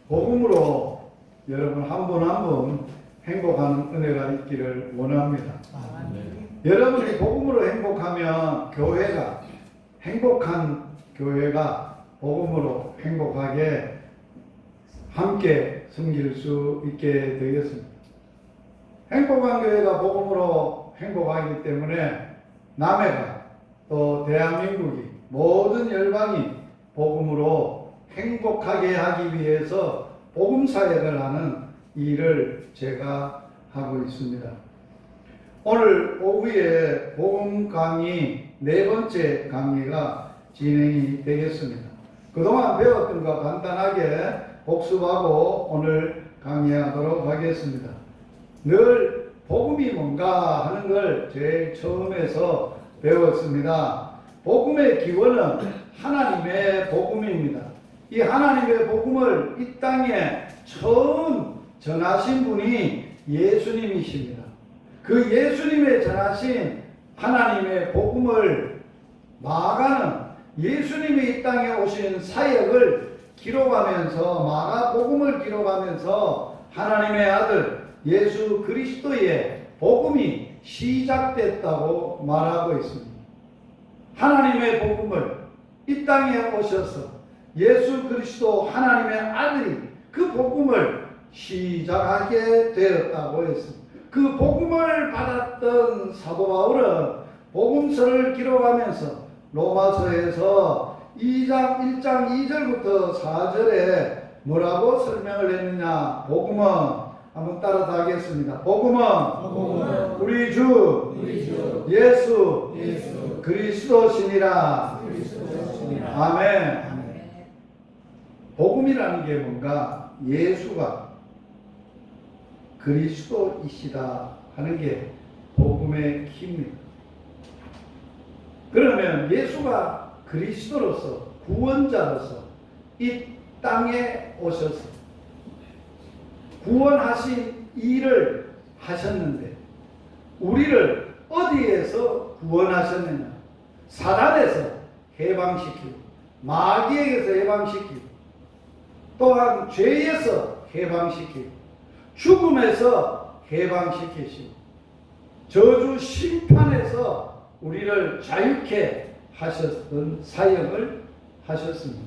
복음으로 여러분 한 분 한 분 행복한 은혜가 있기를 원합니다. 여러분이 복음으로 행복하면 교회가 행복한 교회가 복음으로 행복하게 함께 섬길 수 있게 되겠습니다. 행복한 교회가 복음으로 행복하기 때문에 남해가 또 대한민국이 모든 열방이 복음으로 행복하게 하기 위해서 복음 사역을 하는 일을 제가 하고 있습니다. 오늘 오후에 복음 강의 네 번째 강의가 진행이 되겠습니다. 그동안 배웠던 거 간단하게 복습하고 오늘 강의하도록 하겠습니다. 늘 복음이 뭔가 하는 걸 제일 처음에서 배웠습니다. 복음의 기원은 하나님의 복음입니다. 이 하나님의 복음을 이 땅에 처음 전하신 분이 예수님이십니다. 그 예수님의 전하신 하나님의 복음을 나아가는 예수님이 이 땅에 오신 사역을 기록하면서 마가복음을 기록하면서 하나님의 아들 예수 그리스도의 복음이 시작됐다고 말하고 있습니다. 하나님의 복음을 이 땅에 오셔서 예수 그리스도 하나님의 아들이 그 복음을 시작하게 되었다고 했습니다. 그 복음을 받았던 사도 바울은 복음서를 기록하면서 로마서에서 1장 2절부터 4절에 뭐라고 설명을 했느냐. 복음은 한번 따라서 하겠습니다. 복음은 우리 주 예수 그리스도시니라. 아멘. 복음이라는 게 뭔가 예수가 그리스도이시다 하는 게 복음의 키입니다. 그러면 예수가 그리스도로서 구원자로서 이 땅에 오셔서 구원하신 일을 하셨는데 우리를 어디에서 구원하셨느냐? 사단에서 해방시키고 마귀에게서 해방시키고 또한 죄에서 해방시키고 죽음에서 해방시키시고 저주 심판에서 우리를 자유케 하셨던 사역을 하셨습니다.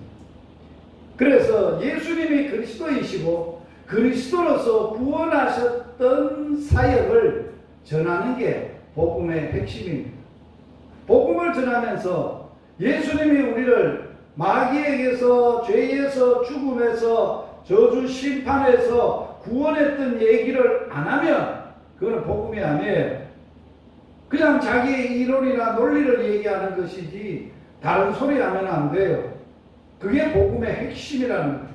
그래서 예수님이 그리스도이시고 그리스도로서 구원하셨던 사역을 전하는 게 복음의 핵심입니다. 복음을 전하면서 예수님이 우리를 마귀에게서 죄에서 죽음에서 저주 심판에서 구원했던 얘기를 안 하면 그거는 복음이 아니에요. 그냥 자기의 이론이나 논리를 얘기하는 것이지 다른 소리 하면 안 돼요. 그게 복음의 핵심이라는 거예요.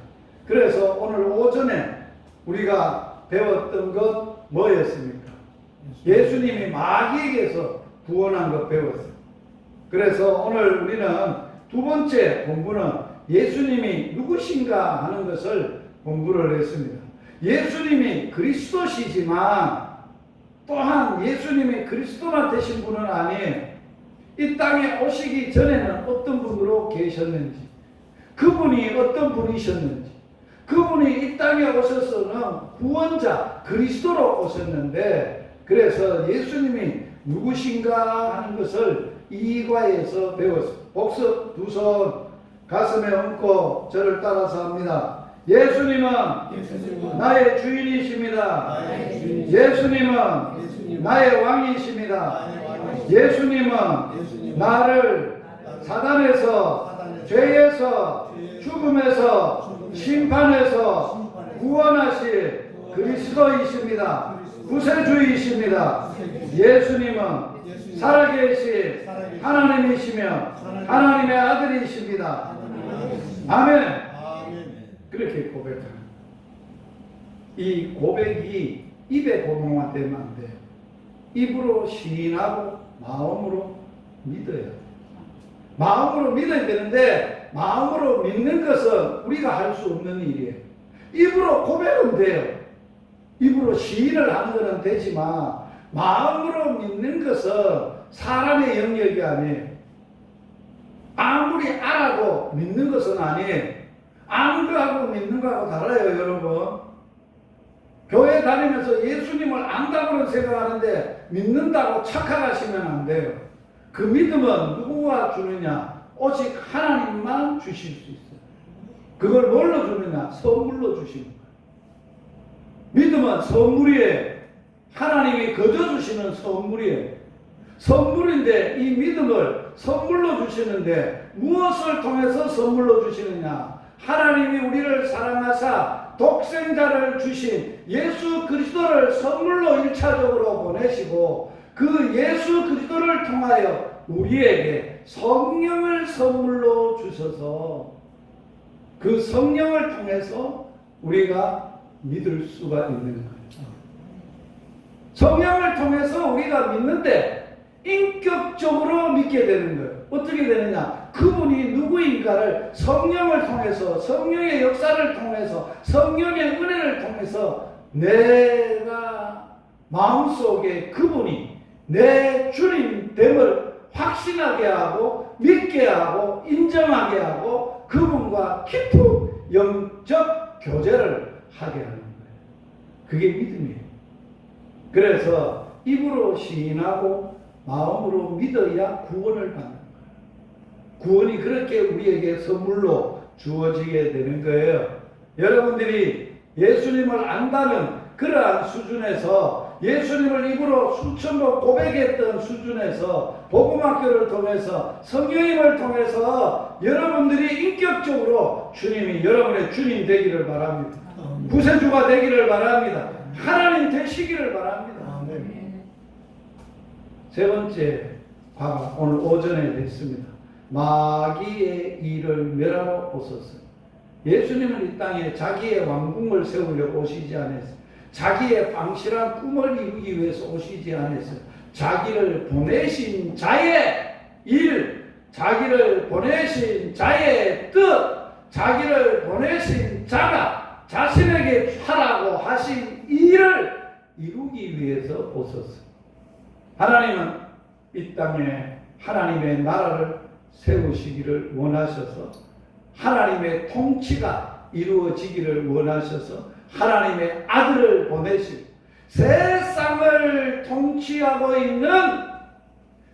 그래서 오늘 오전에 우리가 배웠던 것 뭐였습니까? 예수님이 마귀에게서 구원한 것 배웠어요. 그래서 오늘 우리는 두 번째 공부는 예수님이 누구신가 하는 것을 공부를 했습니다. 예수님이 그리스도시지만 또한 예수님이 그리스도만 되신 분은 아니에요. 이 땅에 오시기 전에는 어떤 분으로 계셨는지, 그분이 어떤 분이셨는지, 그분이 이 땅에 오셔서는 구원자 그리스도로 오셨는데, 그래서 예수님이 누구신가 하는 것을 이과에서 배웠습니다. 복습 두 손 가슴에 얹고 저를 따라서 합니다. 예수님은 나의 주인이십니다. 예수님은 나의 왕이십니다. 예수님은 나를 사단에서 죄에서 죽음에서 심판에서 구원하실 그리스도이십니다. 구세주이십니다. 예수님은 살아계신 하나님이시며 하나님의 아들이십니다. 아멘. 그렇게 고백합니다. 이 고백이 입에 고백만 되면 안 돼요. 입으로 시인하고 마음으로 믿어야 돼요. 마음으로 믿어야 되는데 마음으로 믿는 것은 우리가 할 수 없는 일이에요. 입으로 고백은 돼요. 입으로 시인을 하는 것은 되지만 마음으로 믿는 것은 사람의 영역이 아니에요. 아무리 알아도 믿는 것은 아니에요. 아는 거하고 믿는 거하고 달라요, 여러분. 교회 다니면서 예수님을 안다고는 생각하는데 믿는다고 착각하시면 안 돼요. 그 믿음은 누구가 주느냐? 오직 하나님만 주실 수 있어요. 그걸 뭘로 주느냐? 선물로 주시는 거예요. 믿음은 선물이에요. 하나님이 거저 주시는 선물이에요. 선물인데 이 믿음을 선물로 주시는데 무엇을 통해서 선물로 주시느냐? 하나님이 우리를 사랑하사 독생자를 주신 예수 그리스도를 선물로 1차적으로 보내시고 그 예수 그리스도를 통하여 우리에게 성령을 선물로 주셔서 그 성령을 통해서 우리가 믿을 수가 있는 거예요. 성령을 통해서 우리가 믿는데 인격적으로 믿게 되는 거예요. 어떻게 되느냐? 그분이 누구인가를 성령을 통해서, 성령의 역사를 통해서, 성령의 은혜를 통해서 내가 마음속에 그분이 내 주님됨을 확신하게 하고 믿게 하고 인정하게 하고 그분과 깊은 영적 교제를 하게 하는 거예요. 그게 믿음이에요. 그래서 입으로 시인하고 마음으로 믿어야 구원을 받는 거예요. 구원이 그렇게 우리에게 선물로 주어지게 되는 거예요. 여러분들이 예수님을 안다는 그러한 수준에서 예수님을 입으로 수천번 고백했던 수준에서 복음학교를 통해서 성령님을 통해서 여러분들이 인격적으로 주님이 여러분의 주님 되기를 바랍니다. 구세주가 되기를 바랍니다. 하나님 되시기를 바랍니다. 세 번째 과가 오늘 오전에 됐습니다. 마귀의 일을 멸하러 오셨어요. 예수님은 이 땅에 자기의 왕궁을 세우려 오시지 않았어요. 자기의 방실한 꿈을 이루기 위해서 오시지 않았어요. 자기를 보내신 자의 일, 자기를 보내신 자의 뜻, 자기를 보내신 자가 자신에게 하라고 하신 일을 이루기 위해서 오셨어요. 하나님은 이 땅에 하나님의 나라를 세우시기를 원하셔서 하나님의 통치가 이루어지기를 원하셔서 하나님의 아들을 보내시고 세상을 통치하고 있는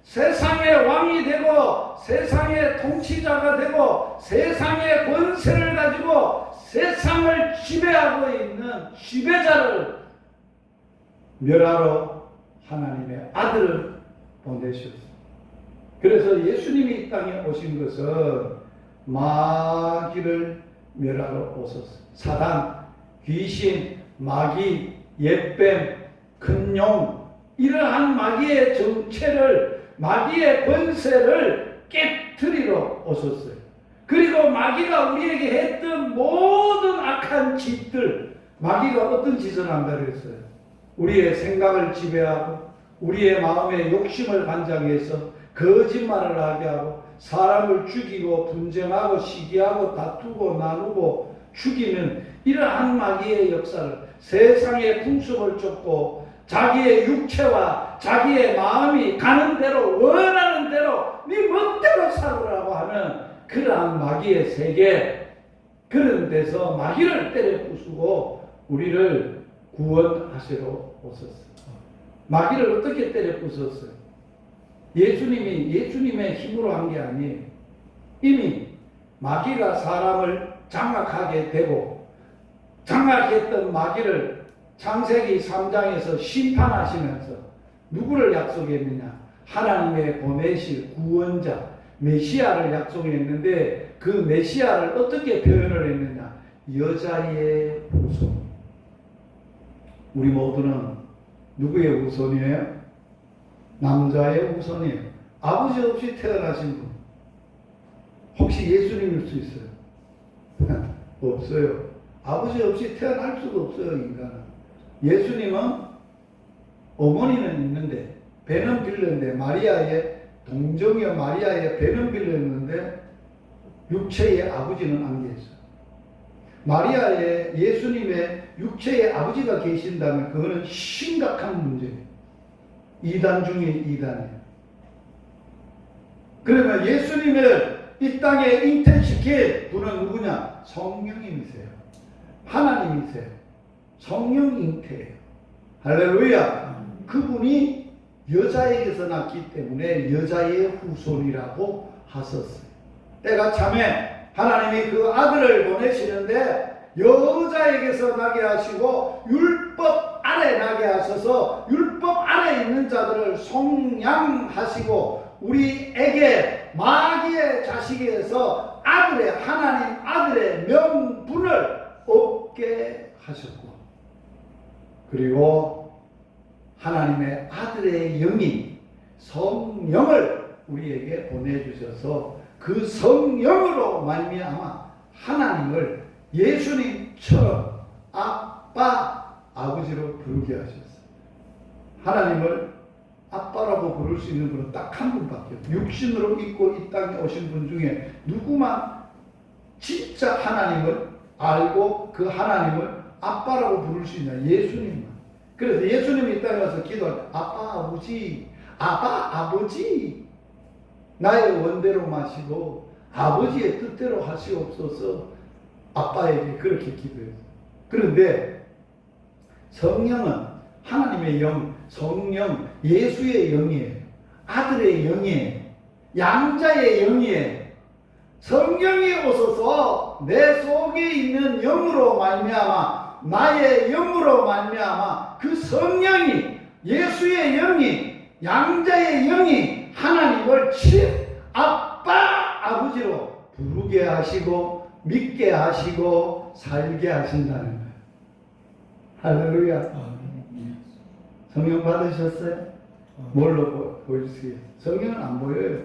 세상의 왕이 되고 세상의 통치자가 되고 세상의 권세를 가지고 세상을 지배하고 있는 지배자를 멸하러 하나님의 아들을 보내셨습니다. 그래서 예수님이 이 땅에 오신 것은 마귀를 멸하러 오셨어요. 사단, 귀신, 마귀, 옛뱀, 큰용 이러한 마귀의 정체를 마귀의 권세를 깨트리러 오셨어요. 그리고 마귀가 우리에게 했던 모든 악한 짓들 마귀가 어떤 짓을 한다 그랬어요? 우리의 생각을 지배하고 우리의 마음의 욕심을 반장해서 거짓말을 하게 하고 사람을 죽이고 분쟁하고 시기하고 다투고 나누고 죽이는 이러한 마귀의 역사를 세상의 풍습을 쫓고 자기의 육체와 자기의 마음이 가는 대로 원하는 대로 네 멋대로 살으라고 하는 그러한 마귀의 세계 그런 데서 마귀를 때려 부수고 우리를 구원하시러 오셨어요. 마귀를 어떻게 때려 부쉈어요? 예수님이 예수님의 힘으로 한 게 아니에요. 이미 마귀가 사람을 장악하게 되고 장악했던 마귀를 창세기 3장에서 심판하시면서 누구를 약속했느냐? 하나님의 보내실 구원자 메시아를 약속했는데 그 메시아를 어떻게 표현을 했느냐? 여자의 후손. 우리 모두는 누구의 후손이에요? 남자의 후손이에요. 아버지 없이 태어나신 분. 혹시 예수님일 수 있어요? 없어요. 아버지 없이 태어날 수가 없어요, 인간은. 예수님은 어머니는 있는데 배는 빌렸는데 마리아의 동정이여 마리아의 배는 빌렸는데 육체의 아버지는 안 계셔요. 마리아의 예수님의 육체의 아버지가 계신다면 그거는 심각한 문제예요. 이단 중에 이단이에요. 그러면 예수님을 이 땅에 잉태시킨 분은 누구냐? 성령님이세요. 하나님이세요. 성령 잉태예요. 할렐루야. 그분이 여자에게서 났기 때문에 여자의 후손이라고 하셨어요. 때가 참에 하나님이 그 아들을 보내시는데 여자에게서 나게 하시고 율법 아래 나게 하셔서 율법 아래 있는 자들을 속량하시고 우리에게 마귀의 자식에서 아들의 하나님 아들의 명분을 얻게 하셨고, 그리고 하나님의 아들의 영이 성령을 우리에게 보내주셔서 그 성령으로 말미암아 하나님을 예수님처럼 아빠, 아버지로 부르게 하셨어요. 하나님을 아빠라고 부를 수 있는 분은 딱 한 분밖에 없어요. 육신으로 있고 이 땅에 오신 분 중에 누구만 진짜 하나님을 알고 그 하나님을 아빠라고 부를 수 있냐? 예수님만. 그래서 예수님이 이 땅에 와서 기도할 아빠 아버지, 아빠 아버지, 나의 원대로 마시고 아버지의 뜻대로 하시옵소서. 아빠에게 그렇게 기도했어요. 그런데 성령은 하나님의 영, 성령, 예수의 영이에요. 아들의 영이에요. 양자의 영이에요. 성령이 오셔서 내 속에 있는 영으로 말미암아, 나의 영으로 말미암아 그 성령이, 예수의 영이, 양자의 영이 하나님을 아빠, 아버지로 부르게 하시고 믿게 하시고 살게 하신다는 거예요. 할렐루야. 성령 받으셨어요? 뭘로 보여주세요? 성령은 안 보여요.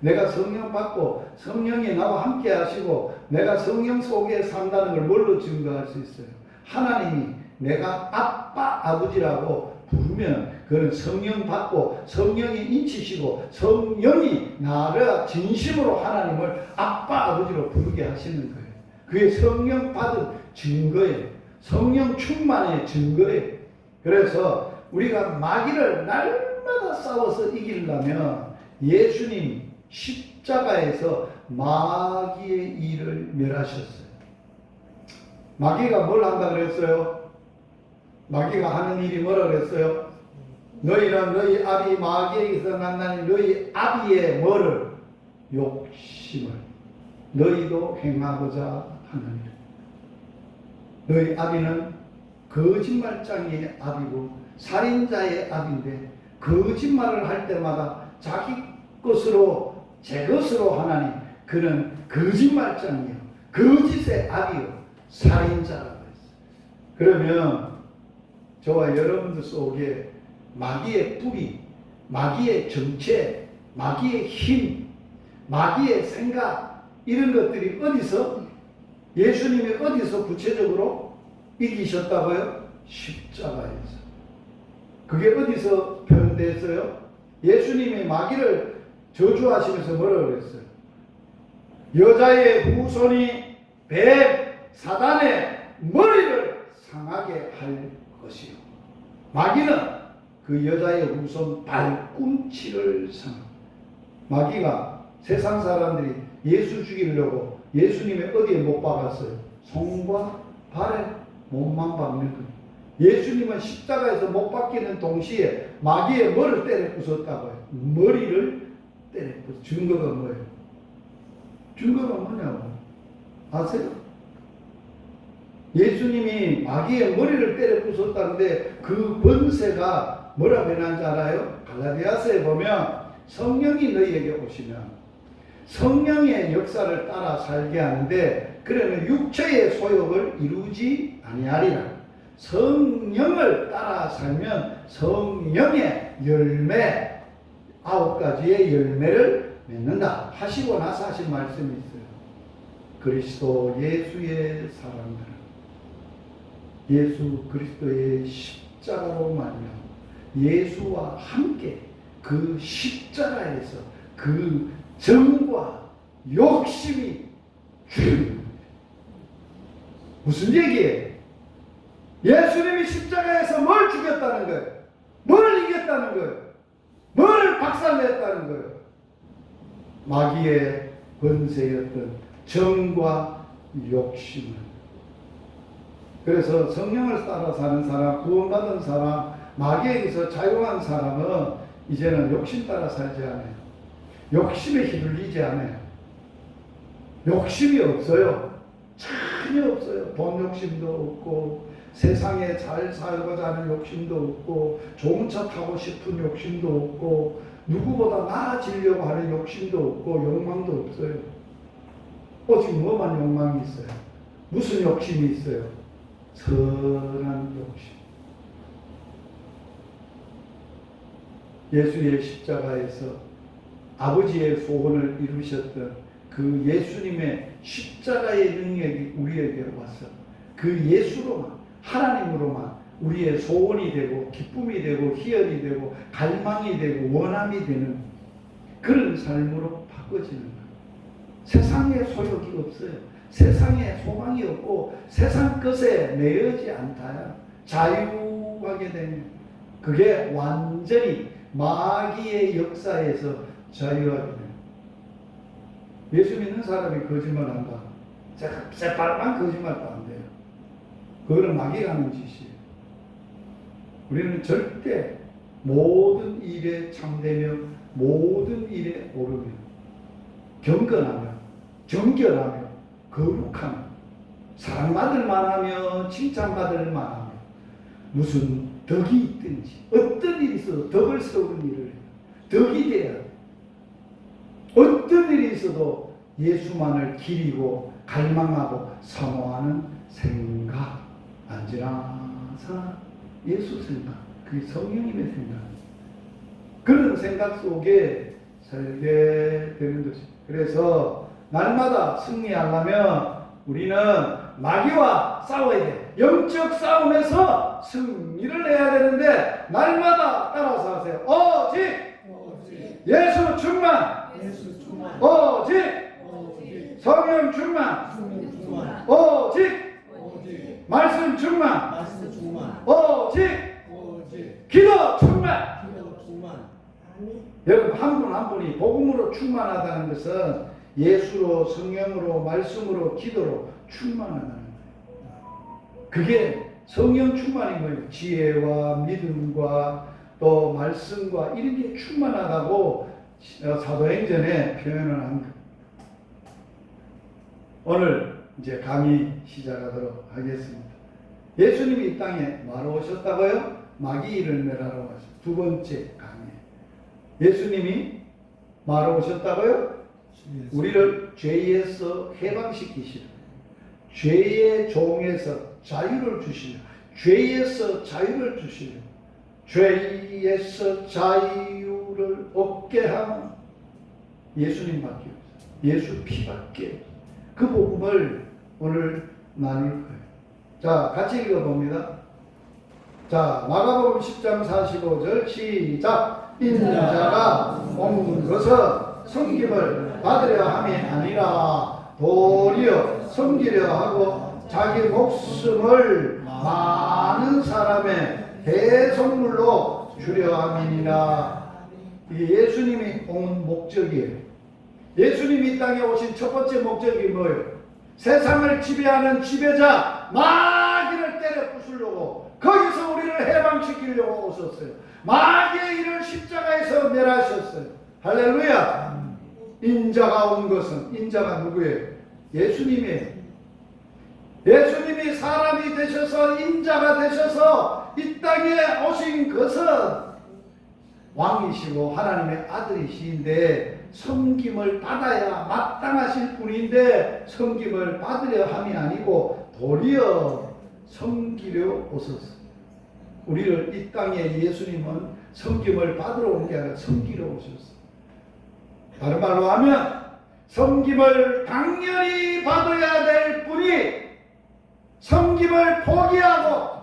내가 성령 받고 성령이 나와 함께 하시고 내가 성령 속에 산다는 걸 뭘로 증거할 수 있어요? 하나님이 내가 아빠, 아버지라고 부르면 그는 성령 받고 성령이 인치시고 성령이 나를 진심으로 하나님을 아빠, 아버지로 부르게 하시는 거예요. 그게 성령 받은 증거예요. 성령 충만의 증거예요. 그래서 우리가 마귀를 날마다 싸워서 이기려면 예수님 십자가에서 마귀의 일을 멸하셨어요. 마귀가 뭘 한다 그랬어요? 마귀가 하는 일이 뭐라 그랬어요? 너희는 너희 아비 마귀에게서 났나니 너희 아비의 뭐를? 욕심을 너희도 행하고자 하느니라. 너희 아비는 거짓말장이의 아비고 살인자의 아비인데 거짓말을 할 때마다 자기 것으로 제 것으로 하나니 그는 거짓말장이요 거짓의 아비요 살인자라고 했어요. 그러면 저와 여러분들 속에 마귀의 뿌리, 마귀의 정체, 마귀의 힘, 마귀의 생각 이런 것들이 어디서 예수님이 어디서 구체적으로 이기셨다고요? 십자가에서. 그게 어디서 표현됐어요? 예수님이 마귀를 저주하시면서 뭐라고 그랬어요? 여자의 후손이 뱀, 사단의 머리를 상하게 할 것이요. 마귀는 그 여자의 후손 발꿈치를 상하고. 마귀가 세상 사람들이 예수 죽이려고 예수님의 어디에 못 박았어요? 손과 발에 못만 박는 거예요. 예수님은 십자가에서 못 박히는 동시에 마귀의 머리를 때려 부쉈다고요. 머리를 때려 부쉈어요. 증거가 뭐예요? 증거가 뭐냐고 아세요? 예수님이 마귀의 머리를 때려 부쉈다는데 그 번세가 뭐라고 해놨는지 알아요? 갈라디아서에 보면 성령이 너희에게 오시면 성령의 역사를 따라 살게 하는데 그러면 육체의 소욕을 이루지 아니하리라. 성령을 따라 살면 성령의 열매 9가지의 열매를 맺는다 하시고 나서 하신 말씀이 있어요. 그리스도 예수의 사랑들은 예수 그리스도의 십자가로 말미암아 예수와 함께 그 십자가에서 그 정과 욕심이 죽는 무슨 얘기예요? 예수님이 십자가에서 뭘 죽였다는 거예요? 뭘 이겼다는 거예요? 뭘 박살냈다는 거예요? 마귀의 번세였던 정과 욕심을. 그래서 성령을 따라 사는 사람, 구원받은 사람, 마귀에게서 자유한 사람은 이제는 욕심 따라 살지 않아요. 욕심에 휘둘리지 않아요. 욕심이 없어요. 전혀 없어요. 돈 욕심도 없고, 세상에 잘 살고자 하는 욕심도 없고, 좋은 차 타고 싶은 욕심도 없고, 누구보다 나아지려고 하는 욕심도 없고, 욕망도 없어요. 오직 뭐만 욕망이 있어요? 무슨 욕심이 있어요? 선한 욕심. 예수의 십자가에서 아버지의 소원을 이루셨던 그 예수님의 십자가의 능력이 우리에게 와서 그 예수로만, 하나님으로만 우리의 소원이 되고 기쁨이 되고 희열이 되고 갈망이 되고 원함이 되는 그런 삶으로 바꿔지는 거예요. 세상에 소욕이 없어요. 세상에 소망이 없고 세상 것에 매여지 않다야. 자유하게 되는, 그게 완전히 마귀의 역사에서 자유하게 되는. 예수 믿는 사람이 거짓말한다. 새빨간 거짓말도 안 돼요. 그거는 마귀가 하는 짓이에요. 우리는 절대 모든 일에 참되며 모든 일에 오르며 경건하며 정결하며 거룩하며 사랑받을 만하며 칭찬받을 만하며 무슨 덕이 있든지 어떤 일이 있어도 덕을 세우는 일을 해요. 덕이 돼야 돼. 어떤 일이 있어도 예수만을 기리고 갈망하고 사모하는 생각, 안지나사 예수 생각, 그게 성령님의 생각. 그런 생각 속에 살게 되는 것이. 그래서 날마다 승리하려면 우리는 마귀와 싸워야 돼. 영적 싸움에서 승리를 해야 되는데 날마다 따라서 하세요. 오직 예수 충만, 오직 성령 충만, 오직 말씀 충만, 오직 기도 충만. 여러분, 한 분 한 분이 복음으로 충만하다는 것은 예수로, 성령으로, 말씀으로, 기도로 충만하다는 거예요. 그게 성령 충만이 뭐예요? 지혜와 믿음과 또 말씀과 이런 게 충만하다고 사도행전에 표현을 한 거예요. 오늘 이제 강의 시작하도록 하겠습니다. 예수님이 이 땅에 뭐하러 오셨다고요? 마귀 일을 멸하러 오셨어요. 두 번째 강의. 예수님이 뭐하러 오셨다고요? 우리를 죄에서 해방시키시려, 죄의 종에서 자유를 주시려, 죄에서 자유를 주시려, 죄에서 자유를 얻게 하는 예수님밖에 없어요. 예수 피밖에. 그 복음을 오늘 나눌 거예요. 자, 같이 읽어봅니다. 자, 마가복음 10장 45절 시작. 인자가 온 것은 섬김을 받으려 함이 아니라 도리어 섬기려 하고 자기 목숨을 많은 사람의 대속물로 주려 함이니라. 이게 예수님이 온 목적이에요. 예수님이 이 땅에 오신 첫 번째 목적이 뭐예요? 세상을 지배하는 지배자 마귀를 때려 부수려고, 거기서 우리를 해방시키려고 오셨어요. 마귀의 일을 십자가에서 멸하셨어요. 할렐루야. 인자가 온 것은, 인자가 누구예요? 예수님이에요. 예수님이 사람이 되셔서 인자가 되셔서 이 땅에 오신 것은 왕이시고 하나님의 아들이신데 섬김을 받아야 마땅하실 분인데 섬김을 받으려 함이 아니고 도리어 섬기려 오셨어요. 우리를 이 땅에 예수님은 섬김을 받으러 온 게 아니라 섬기러 오셨어요. 다른 말로 하면 섬김을 당연히 받아야 될 분이 섬김을 포기하고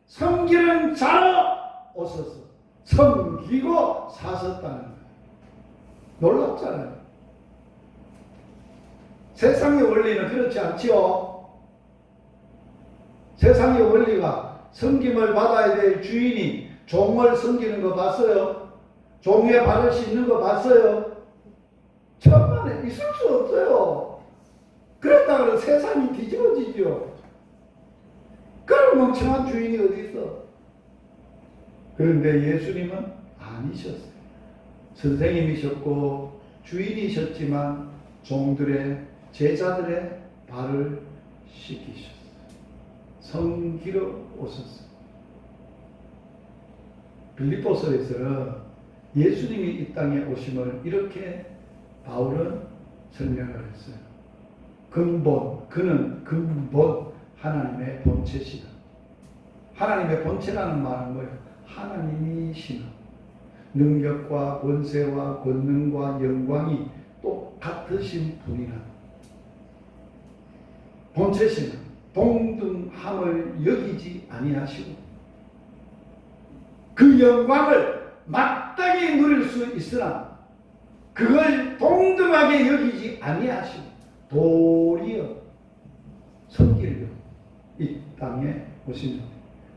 섬기는 자로 오셔서 섬기고 사셨다는 거예요. 놀랍잖아요. 세상의 원리는 그렇지 않지요. 세상의 원리가 섬김을 받아야 될 주인이 종을 섬기는 거 봤어요? 종의 발을 씻는 거 봤어요? 천만에 있을 수 없어요. 그랬다가 세상이 뒤집어지죠. 그런 멍청한 주인이 어디 있어? 그런데 예수님은 아니셨어요. 선생님이셨고 주인이셨지만 종들의 제자들의 발을 씻기셨어요. 성기러 오셨어요. 빌립보서에서는 예수님이 이 땅에 오심을 이렇게 바울은 설명을 했어요. 그는 근본 하나님의 본체시다. 하나님의 본체라는 말은 뭐예요? 하나님이시나 능력과 권세와 권능과 영광이 똑같으신 분이라. 본체시나 동등함을 여기지 아니하시고 그 영광을 마땅히 누릴 수 있으나 그걸 동등하게 여기지 아니하시고 도리어 섬기려 이 땅에 오신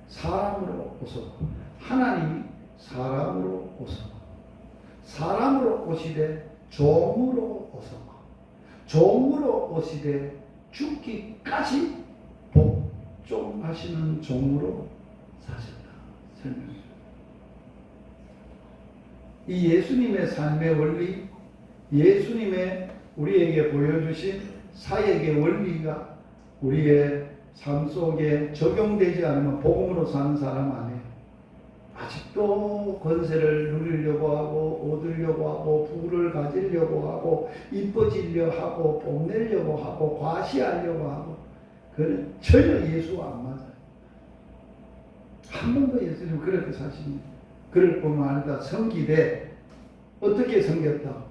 사람으로 오셨고 하나님이 사람으로 오셨고 사람으로 오시되 종으로 오셨고 종으로 오시되 죽기까지 복종하시는 종으로 사셨다. 설명해요. 이 예수님의 삶의 원리, 예수님의 우리에게 보여주신 사역의 원리가 우리의 삶 속에 적용되지 않으면 복음으로 사는 사람 아니에요. 아직도 권세를 누리려고 하고 얻으려고 하고 부를 가지려고 하고 이뻐지려 하고 뽐내려고 하고 과시하려고 하고 그는 전혀 예수와 안 맞아요. 한 번도 예수님 그렇게 사십니다. 그럴 뿐만 아니라 섬기되 어떻게 섬겼다?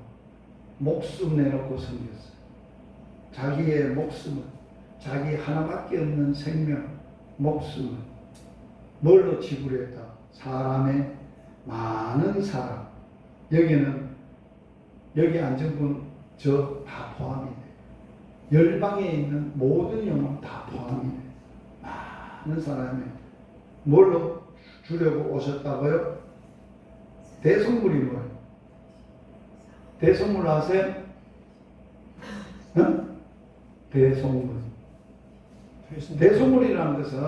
목숨 내놓고 섬겼어요. 자기의 목숨을 자기 하나밖에 없는 생명 목숨을 뭘로 지불했다? 사람의 많은 사람 여기는 여기 앉은 분 저 다 포함이 돼. 열방에 있는 모든 영혼 다 포함이 돼. 많은 사람이 뭘로 주려고 오셨다고요? 대속물이 뭐예요? 대속물 아세요? 응? 대속물. 대속물이라는 것은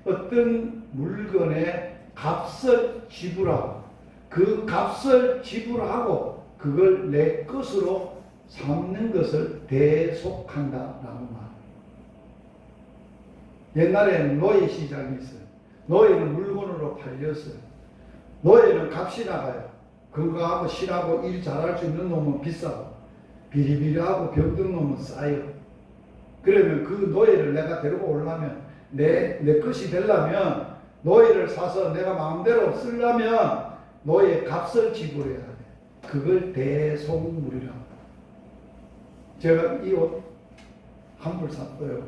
어떤 물건의 값을 지불하고 그 값을 지불하고 그걸 내 것으로 삼는 것을 대속한다라고 말합니다. 옛날에는 노예 시장이 있어요. 노예는 물건으로 팔렸어요. 노예는 값이 나가요. 건강하고 실하고 일 잘할 수 있는 놈은 비싸고 비리비리하고 병든 놈은 싸요. 그러면 그 노예를 내가 데리고 오려면 내 것이 되려면 노예를 사서 내가 마음대로 쓰려면 노예 값을 지불해야 돼. 그걸 대속물이라고. 제가 이 옷 한 벌 샀어요.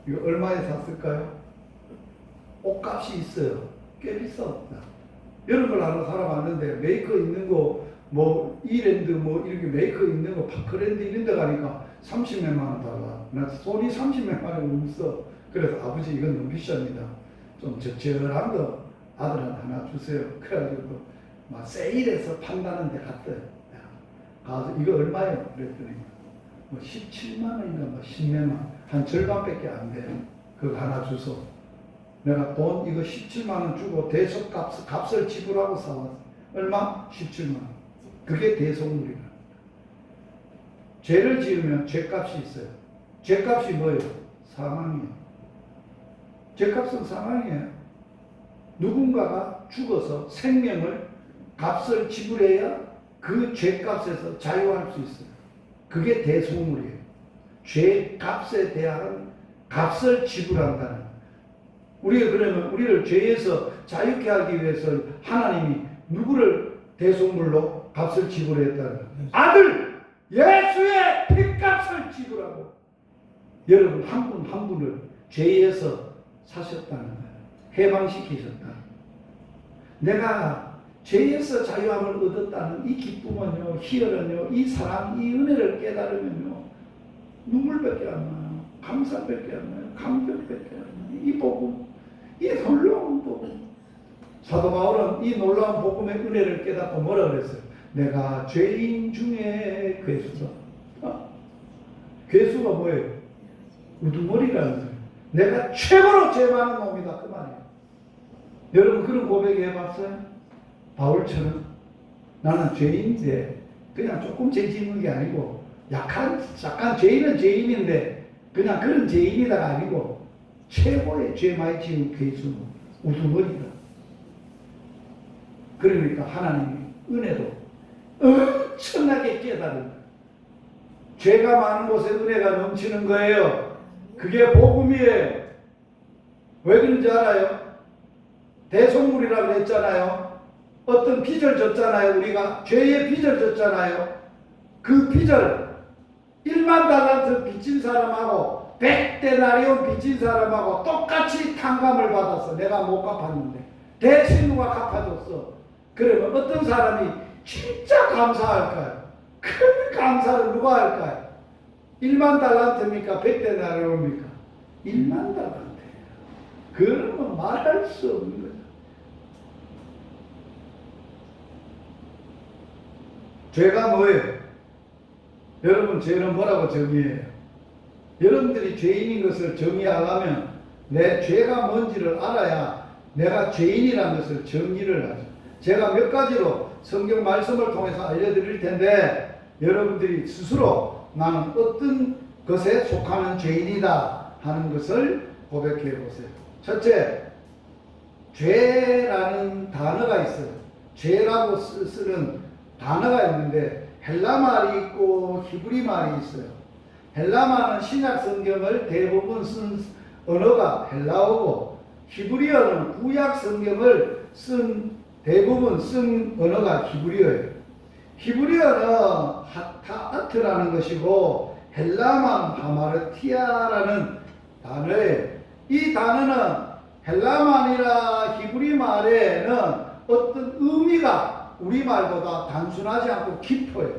이거 얼마에 샀을까요? 옷값이 있어요. 꽤 비쌌다. 이런 걸 하는 사람 왔는데 메이커 있는 거 뭐 이랜드 뭐 이렇게 메이커 있는 거 파크랜드 이런 데 가니까 30몇만 원 달라. 나 손이 30몇만 원 없어. 그래서 아버지 이건 너무 비쌉니다. 좀 적절한 거 아들한테 하나 주세요. 그래가지고 막 세일해서 판다는 데 갔어요. 가서 이거 얼마예요? 그랬더니 뭐 17만 원인가 뭐 10몇만 한 절반밖에 안 돼요. 그거 하나 주소. 내가 돈 이거 17만 원 주고 대속 값을 지불하고 사왔어. 얼마? 17만 원. 그게 대속물이라. 죄를 지으면 죄값이 있어요. 죄값이 뭐예요? 사망이에요. 죄값은 사망이에요. 누군가가 죽어서 생명을 값을 지불해야 그 죄값에서 자유할 수 있어요. 그게 대속물이에요. 죄값에 대한 값을 지불한다는. 우리가 그러면 우리를 죄에서 자유케 하기 위해서 하나님이 누구를 대속물로 값을 지불했다는 아들 예수의 피값을 지불하고 여러분 한 분 한 분을 죄에서 사셨다는 거예요. 해방시키셨다. 내가 죄에서 자유함을 얻었다는 이 기쁨은요, 희열은요, 이 사랑, 이 은혜를 깨달으면요, 눈물밖에 안 나요. 감사밖에 안 나요. 감격밖에 안 나요. 이 복음, 이 놀라운 복음. 사도 바울은 이 놀라운 복음의 은혜를 깨닫고 뭐라 그랬어요? 내가 죄인 중에 괴수다. 괴수가 뭐예요? 우두머리라는 거예요. 내가 최고로 죄 많은 놈이다 그 말이에요. 여러분 그런 고백 해봤어요? 바울처럼 나는 죄인인데 그냥 조금 죄 짓는 게 아니고 약간 죄인은 죄인인데 그냥 그런 죄인이다가 아니고 최고의 죄 많이 지은 괴수 우두머리다. 그러니까 하나님이 은혜도 엄청나게 깨달은 죄가 많은 곳에 은혜가 넘치는 거예요. 그게 복음이에요. 왜 그런지 알아요? 대속물이라고 했잖아요. 어떤 빚을 졌잖아요. 우리가 죄의 빚을 졌잖아요. 그 빚을 1만 달란트 빚진 사람하고 100데나리온 빚진 사람하고 똑같이 탕감을 받았어. 내가 못 갚았는데 대신 누가 갚아줬어. 그러면 어떤 사람이 진짜 감사할까요? 큰 감사를 누가 할까요? 1만 달란트입니까? 100데나리온입니까? 1만 달란트. 그러면 말할 수 없는 거죠. 죄가 뭐예요? 여러분 죄는 뭐라고 정의해요? 여러분들이 죄인인 것을 정의하려면 내 죄가 뭔지를 알아야 내가 죄인이라는 것을 정의를 하죠. 제가 몇 가지로 성경 말씀을 통해서 알려드릴 텐데 여러분들이 스스로 나는 어떤 것에 속하는 죄인이다 하는 것을 고백해 보세요. 첫째, 죄라는 단어가 있어요. 죄라고 쓰는 단어가 있는데 헬라 말이 있고 히브리 말이 있어요. 헬라 말은 신약 성경을 대부분 쓴 언어가 헬라어고 히브리어는 구약 성경을 대부분 쓴 언어가 히브리어예요. 히브리어는 하타아트라는 것이고 헬라만 하마르티아라는 단어예요. 이 단어는 헬라말이나 히브리 말에는 어떤 의미가 우리말보다 단순하지 않고 깊어요.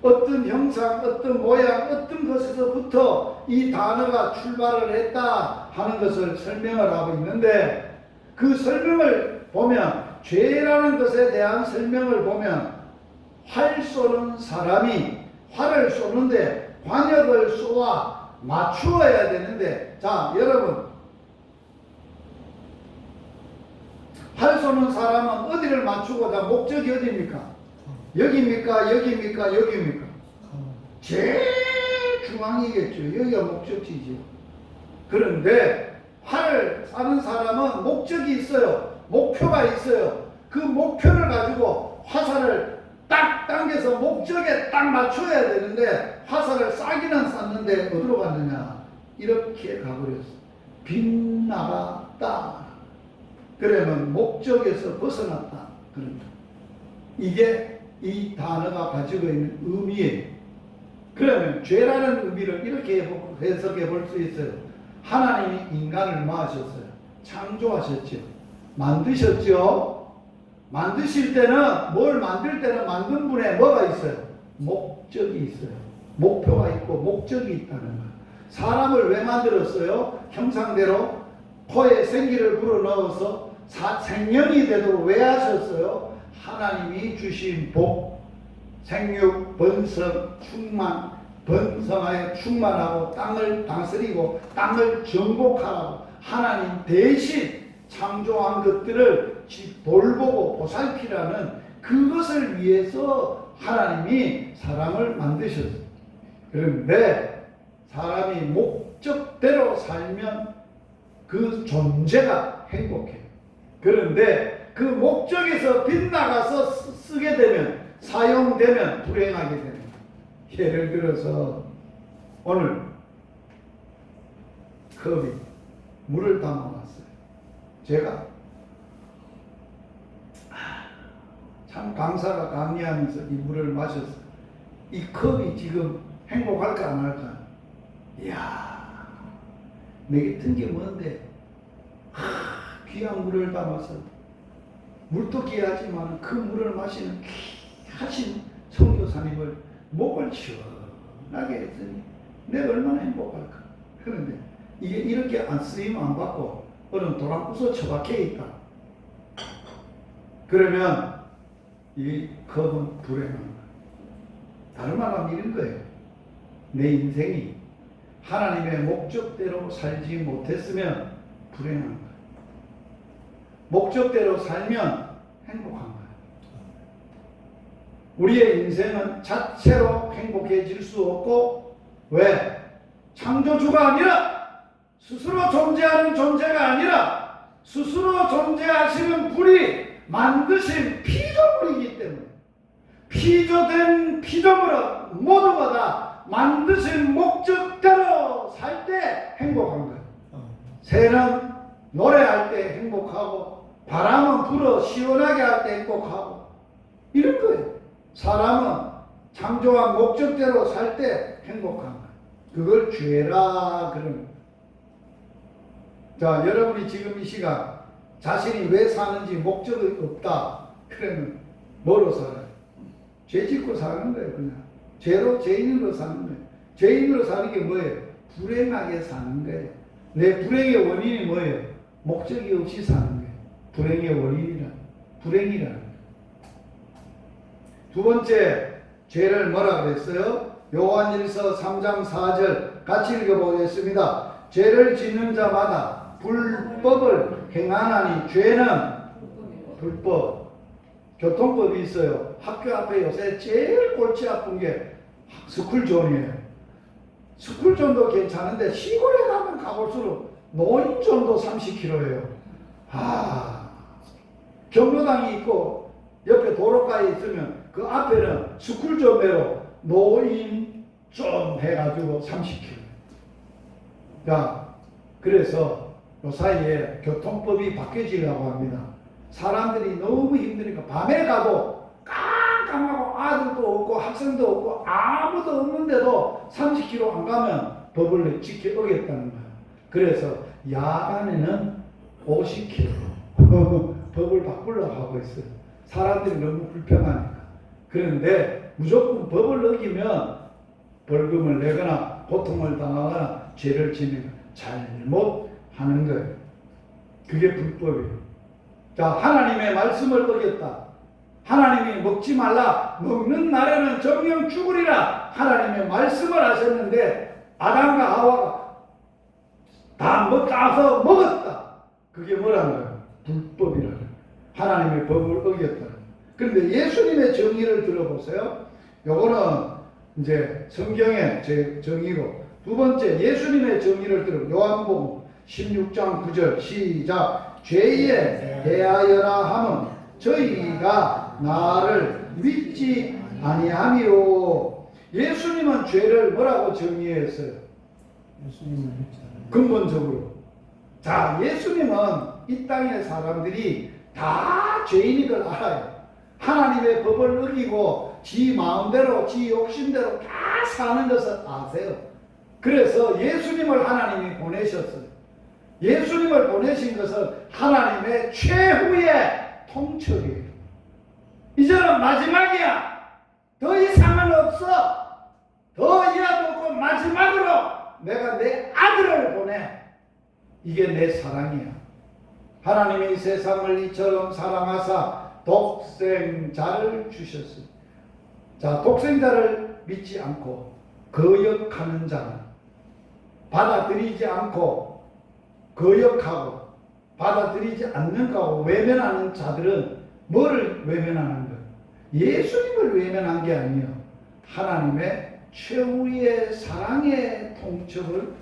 어떤 형상, 어떤 모양, 어떤 것에서부터 이 단어가 출발을 했다 하는 것을 설명을 하고 있는데 그 설명을 보면 죄라는 것에 대한 설명을 보면 활 쏘는 사람이 활을 쏘는데 관역을 쏘아 맞추어야 되는데 자 여러분 활 쏘는 사람은 어디를 맞추고자 목적이 어디입니까? 여기입니까? 여기입니까? 여기입니까? 제일 중앙이겠죠. 여기가 목적지죠. 그런데 활을 쏘는 사람은 목적이 있어요. 목표가 있어요. 그 목표를 가지고 화살을 딱 당겨서 목적에 딱 맞춰야 되는데 화살을 쏴기는 쐈는데 어디로 갔느냐? 이렇게 가버렸어. 빗나갔다. 그러면 목적에서 벗어났다. 그런다. 이게 이 단어가 가지고 있는 의미예요. 그러면 죄라는 의미를 이렇게 해석해 볼 수 있어요. 하나님이 인간을 뭐 하셨어요? 창조하셨죠. 만드셨죠. 만드실 때는 뭘 만들 때는 만든 분에 뭐가 있어요? 목적이 있어요. 목표가 있고 목적이 있다는 거예요. 사람을 왜 만들었어요? 형상대로 코에 생기를 불어넣어서 생명이 되도록 왜 하셨어요? 하나님이 주신 복, 생육, 번성, 충만, 번성하여 충만하고 땅을 다스리고 땅을 정복하라고 하나님 대신 창조한 것들을 돌보고 보살피라는 그것을 위해서 하나님이 사람을 만드셨어요. 그런데 사람이 목적대로 살면 그 존재가 행복해요. 그런데 그 목적에서 빗나가서 쓰게 되면 사용되면 불행하게 됩니다. 예를 들어서 오늘 컵이 물을 담아놨어요. 제가 참 강사가 강의하면서 이 물을 마셨어요. 이 컵이 지금 행복할까 안 할까? 이야, 내게 튼 게 뭔데? 귀한 물을 담아서 물도 귀하지만 그 물을 마시는 귀하신 선교사님을 목을 시원하게 했더니 내가 얼마나 행복할까? 그런데 이게 이렇게 안 쓰임 안 받고 어느 도랑 부서 처박혀 있다. 그러면 이 컵은 불행한 거예요. 다른 말하면 이런 거예요. 내 인생이 하나님의 목적대로 살지 못했으면 불행한 거예요. 목적대로 살면 행복한 거예요. 우리의 인생은 자체로 행복해질 수 없고, 왜? 창조주가 아니라, 스스로 존재하는 존재가 아니라 스스로 존재하시는 분이 만드신 피조물이기 때문에, 피조된 피조물은 모두가 다 만드신 목적대로 살 때 행복한 거예요. 새는 노래할 때 행복하고, 바람은 불어 시원하게 할 때 행복하고, 이런 거예요. 사람은 창조한 목적대로 살 때 행복한 거예요. 그걸 죄라 그러는 거예요. 자, 여러분이 지금 이 시간 자신이 왜 사는지 목적이 없다 그러면 뭐로 살아요? 죄 짓고 사는 거예요. 그냥 죄로, 죄인으로 사는 거예요. 죄인으로 사는 게 뭐예요? 불행하게 사는 거예요. 내 불행의 원인이 뭐예요? 목적이 없이 사는 거예요. 불행의 원인이란, 불행이라는 거예요. 두 번째, 죄를 뭐라 그랬어요? 요한일서 3장 4절 같이 읽어보겠습니다. 죄를 짓는 자마다 불법을 행하나니, 죄는 불법. 교통법이 있어요. 학교 앞에 요새 제일 골치 아픈 게 스쿨존이에요. 스쿨존도 괜찮은데 시골에 가면 가볼수록 노인존도 30km예요. 경로당이 있고 옆에 도로가에 있으면 그 앞에는 스쿨존으로 노인존 해가지고 30km. 자, 그래서 요 사이에 교통법이 바뀌어지려고 합니다. 사람들이 너무 힘드니까 밤에 가도 깜깜하고 아들도 없고 학생도 없고 아무도 없는데도 30km 안 가면 법을 지켜 어겼다는 거예요. 그래서 야간에는 50km 법을 바꾸려고 하고 있어요. 사람들이 너무 불평하니까. 그런데 무조건 법을 어기면 벌금을 내거나 고통을 당하거나 죄를 지면 잘못하는 거예요. 그게 불법이에요. 자, 하나님의 말씀을 어겼다. 하나님이 먹지 말라, 먹는 날에는 정령 죽으리라 하나님의 말씀을 하셨는데 아담과 하와가 다 먹어서 먹었다. 그게 뭐라는 거예요? 불법이라는 거예요. 하나님의 법을 어겼다는 거예요. 그런데 예수님의 정의를 들어보세요. 요거는 이제 성경의 정의고, 두 번째 예수님의 정의를 들어 요한복음 16장 9절 시작. 죄에 대하여라 함은 저희가 나를 믿지 아니하미요. 예수님은 죄를 뭐라고 정의했어요? 예수님을 믿지 않아요. 근본적으로. 자, 예수님은 이 땅의 사람들이 다 죄인인 걸 알아요. 하나님의 법을 어기고 지 마음대로 지 욕심대로 다 사는 것을 아세요. 그래서 예수님을 하나님이 보내셨어요. 예수님을 보내신 것은 하나님의 최후의 통첩이에요. 이제는 마지막이야. 더 이상은 없어. 더 이하도 없고 마지막으로 내가 내 아들을 보내. 이게 내 사랑이야. 하나님이 세상을 이처럼 사랑하사 독생자를 주셨어요. 자, 독생자를 믿지 않고 거역하는 자는, 받아들이지 않고 거역하고 받아들이지 않는 거하고 외면하는 자들은 뭐를 외면하는 거예요? 예수님을 외면한 게 아니에요. 하나님의 최후의 사랑의 통첩을,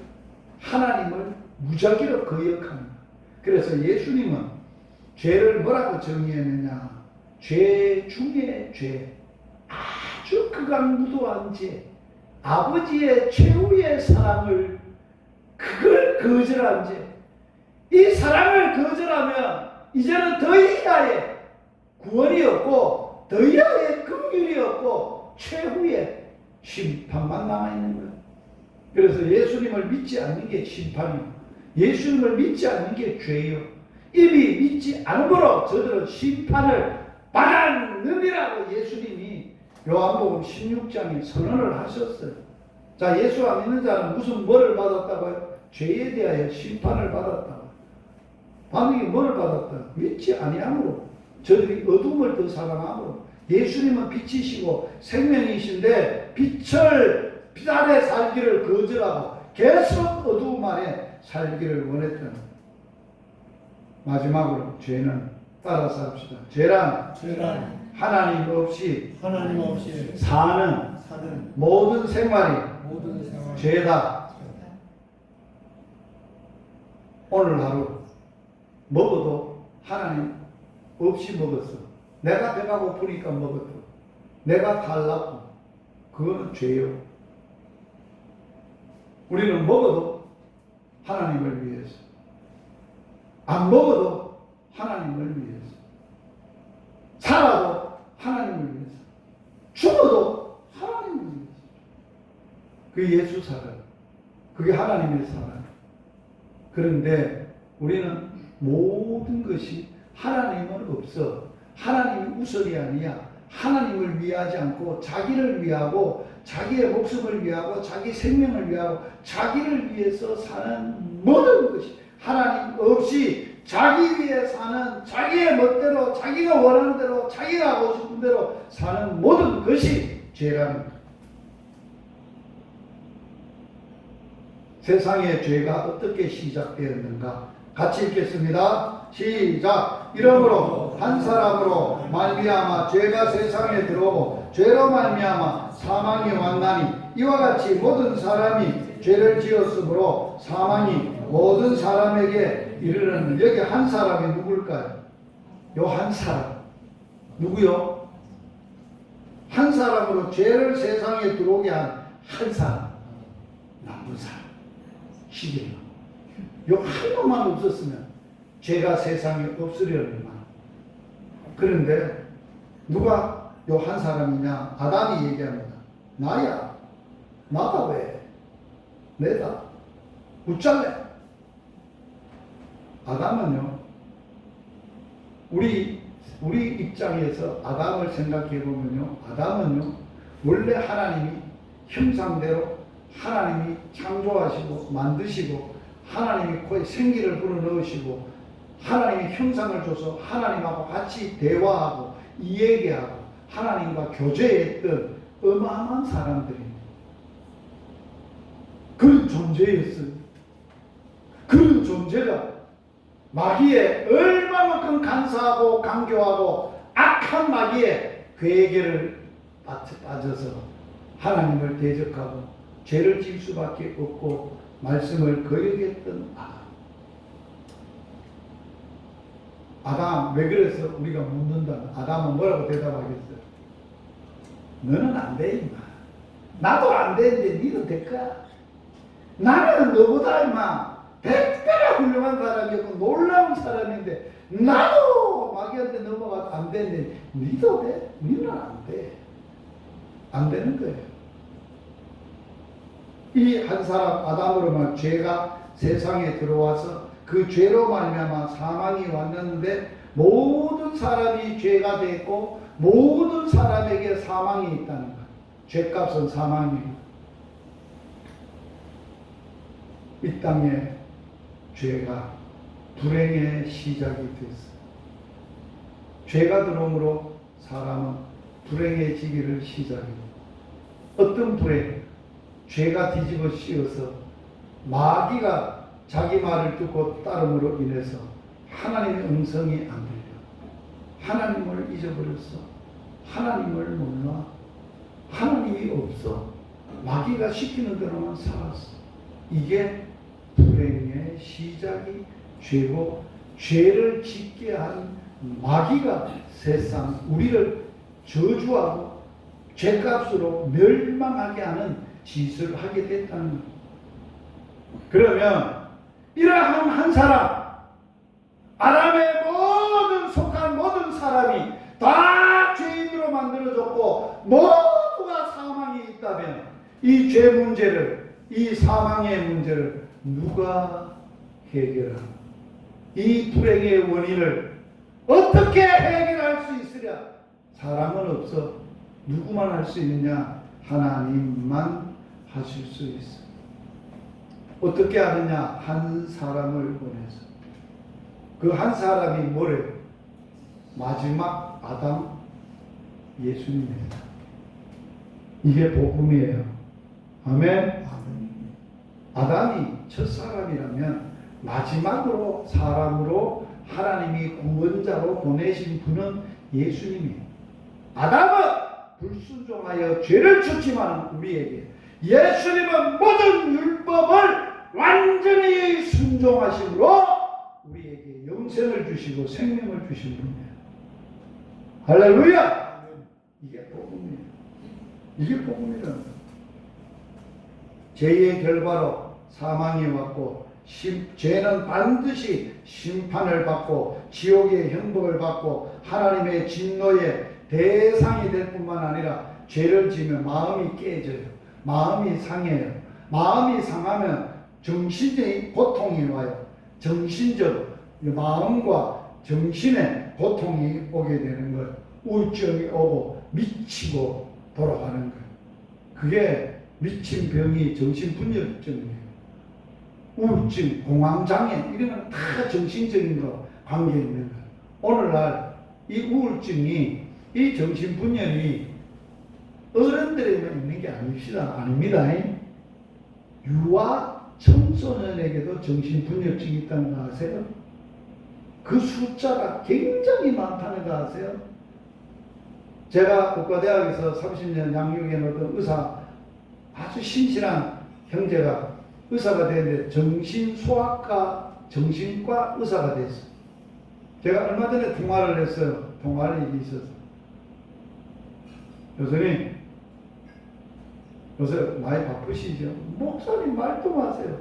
하나님을 무작위로 거역하는 거예요. 그래서 예수님은 죄를 뭐라고 정의했느냐? 죄 중에 죄, 아주 극악무도한 죄, 아버지의 최후의 사랑을, 그걸 거절한 죄. 이 사랑을 거절하면 이제는 더 이하의 구원이 없고 더 이하의 긍휼이 없고 최후의 심판만 남아있는 거예요. 그래서 예수님을 믿지 않는 게 심판이요, 예수님을 믿지 않는 게 죄요. 이미 믿지 않으므로 저들은 심판을 받았느니라고 예수님이 요한복음 16장에 선언을 하셨어요. 자, 예수 안 믿는 자는 무슨 뭐를 받았다고요? 죄에 대하여 심판을 받았다고. 반응이 뭐를 받았다? 믿지 아니함으로. 저들이 어둠을 더 사랑함으로. 예수님은 빛이시고 생명이신데 빛을 빛 아래 살기를 거절하고 계속 어두움 아래 살기를 원했던, 마지막으로 죄는 따라서 합시다. 죄란 하나님 없이 하나님 없이 사는 사는 모든 생활이 모든 생활 죄다. 오늘 하루 먹어도 하나님 없이 먹었어. 내가 배가 고프니까 먹었어. 내가 달라고. 그거는 죄요. 우리는 먹어도 하나님을 위해서, 안 먹어도 하나님을 위해서, 살아도 하나님을 위해서, 죽어도 하나님을 위해서. 그 예수 사랑, 그게 하나님의 사랑. 그런데 우리는 모든 것이 하나님은 없어. 하나님이 우선이 아니야. 하나님을 위하지 않고 자기를 위하고 자기의 목숨을 위하고 자기 생명을 위하고 자기를 위해서 사는 모든 것이, 하나님 없이 자기 위해 사는, 자기의 멋대로 자기가 원하는 대로 자기가 하고 싶은 대로 사는 모든 것이 죄라는 거예요. 세상의 죄가 어떻게 시작되었는가? 같이 읽겠습니다. 시작. 이러므로 한 사람으로 말미암아 죄가 세상에 들어오고 죄로 말미암아 사망이 왔나니 이와 같이 모든 사람이 죄를 지었으므로 사망이 모든 사람에게 이르렀느니라. 여기 한 사람이 누굴까요? 요 한 사람 누구요? 한 사람으로 죄를 세상에 들어오게 한 한 사람, 나쁜 사람, 시기로 요 한 놈만 없었으면 죄가 세상에 없으려니만. 그런데 누가 요 한 사람이냐? 아담이 얘기합니다. 나야. 나다. 왜? 내다. 웃잘래. 아담은요, 우리 입장에서 아담을 생각해 보면요, 아담은요 원래 하나님이 형상대로 하나님이 창조하시고 만드시고 하나님이 코에 생기를 불어넣으시고 하나님이 형상을 줘서 하나님하고 같이 대화하고 이야기하고 하나님과 교제했던 어마어마한 사람들입니다. 그런 존재였어요. 그런 존재가 마귀에 얼마만큼 간사하고 강교하고 악한 마귀의 괴계를 빠져서 하나님을 대적하고 죄를 질 수밖에 없고 말씀을 거역했던 아담. 왜 그래서 우리가 묻는다면 아담은 뭐라고 대답하겠어요? 너는 안 돼 임마. 나도 안 되는데 니도 될까? 나는 너보다 임마 100배나 훌륭한 사람이고 놀라운 사람인데 나도 마귀한테 넘어가도 안 되는데 니도 돼? 니는 안 돼. 안 되는 거예요. 이 한 사람 아담으로만 죄가 세상에 들어와서 그 죄로 말미암아 사망이 왔는데 모든 사람이 죄가 됐고 모든 사람에게 사망이 있다는 거예요. 죄값은 사망이에요. 이 땅에 죄가 불행의 시작이 됐어요. 죄가 들어옴으로 사람은 불행해지기를 시작해요. 어떤 불행? 죄가 뒤집어 씌워서 마귀가 자기 말을 듣고 따름으로 인해서 하나님의 음성이 안 들려. 하나님을 잊어버렸어. 하나님을 몰라. 하나님이 없어. 마귀가 시키는 대로만 살았어. 이게 불행의 시작이 죄고, 죄를 짓게 한 마귀가 세상 우리를 저주하고 죄값으로 멸망하게 하는 짓을 하게 됐다는 거예요. 그러면 이러한 한 사람, 아담의 속한 모든 사람이 다 죄인으로 만들어졌고 모두가 사망이 있다면 이 죄 문제를, 이 사망의 문제를 누가 해결하나? 이 불행의 원인을 어떻게 해결할 수 있으랴? 사람은 없어. 누구만 할 수 있느냐? 하나님만 하실 수 있어. 어떻게 하느냐? 한 사람을 보내서. 그 한 사람이 뭐래요? 마지막 아담 예수님입니다. 이게 복음이에요. 아멘. 아멘. 아담이 첫사람이라면 마지막으로 사람으로 하나님이 구원자로 보내신 분은 예수님이에요. 아담은 불순종하여 죄를 줬지만 우리에게 예수님은 모든 율법을 완전히 순종하심으로 우리에게 영생을 주시고 생명을 주신 분이에요. 할렐루야! 이게 복음이에요. 이게 복음이라는 거예요. 죄의 결과로 사망이 왔고 죄는 반드시 심판을 받고 지옥의 형벌을 받고 하나님의 진노의 대상이 될 뿐만 아니라 죄를 지으면 마음이 깨져요. 마음이 상해요. 마음이 상하면 정신적인 고통이 와요. 정신적으로 마음과 정신에 고통이 오게 되는 거예요. 우울증이 오고 미치고 돌아가는 거예요. 그게 미친 병이 정신분열증이에요. 우울증, 공황장애 이런 건 다 정신적인 거 관계 있는 거예요. 오늘날 이 우울증이 이 정신분열이 어른들에만 있는 게 아닙니다. 유아 청소년에게도 정신분열증이 있다는 거 아세요? 그 숫자가 굉장히 많다는 거 아세요? 제가 국가대학에서 30년 양육해 놓던 의사 아주 신실한 형제가 의사가 되는데 정신소아과 정신과 의사가 됐어요. 제가 얼마 전에 통화를 했어요. 통화할 일이 있어서. 교수님, 요새 많이 바쁘시죠? 목사님 말도 마세요.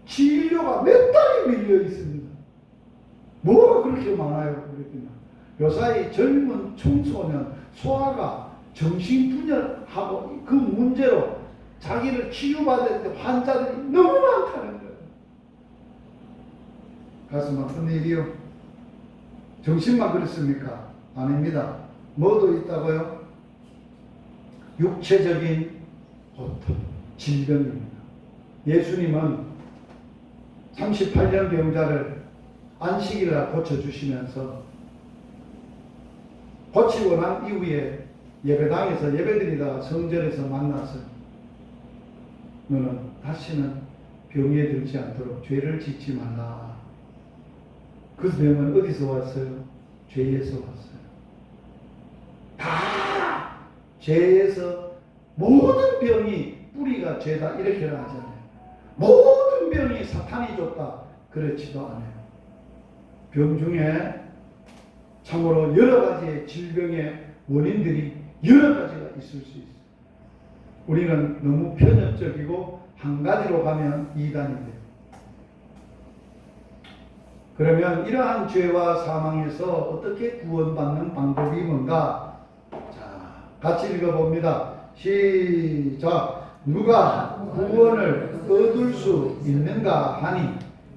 진료가 몇 달이 밀려 있습니다. 뭐가 그렇게 많아요? 그랬더니 요사이 젊은 청소년 소아가 정신분열하고 그 문제로 자기를 치유받을 환자들이 너무 많다는 거예요. 가슴 아픈 일이요. 정신만 그렇습니까? 아닙니다. 뭐도 있다고요? 육체적인 고통, 질병입니다. 예수님은 38년 병자를 안식일날 고쳐주시면서 고치고 난 이후에 예배당에서 예배드리다가 성전에서 만났어요. 너는 다시는 병에 들지 않도록 죄를 짓지 말라. 그 병은 어디서 왔어요? 죄에서 왔어요. 다 죄에서 모든 병이 뿌리가 죄다 이렇게 하잖아요. 모든 병이 사탄이 줬다 그렇지도 않아요. 병 중에 참으로 여러 가지의 질병의 원인들이 여러 가지가 있을 수 있어요. 우리는 너무 편협적이고 한 가지로 가면 이단이 돼요. 그러면 이러한 죄와 사망에서 어떻게 구원받는 방법이 뭔가? 자, 같이 읽어봅니다. 시작. 누가 구원을 얻을 수 있는가 하니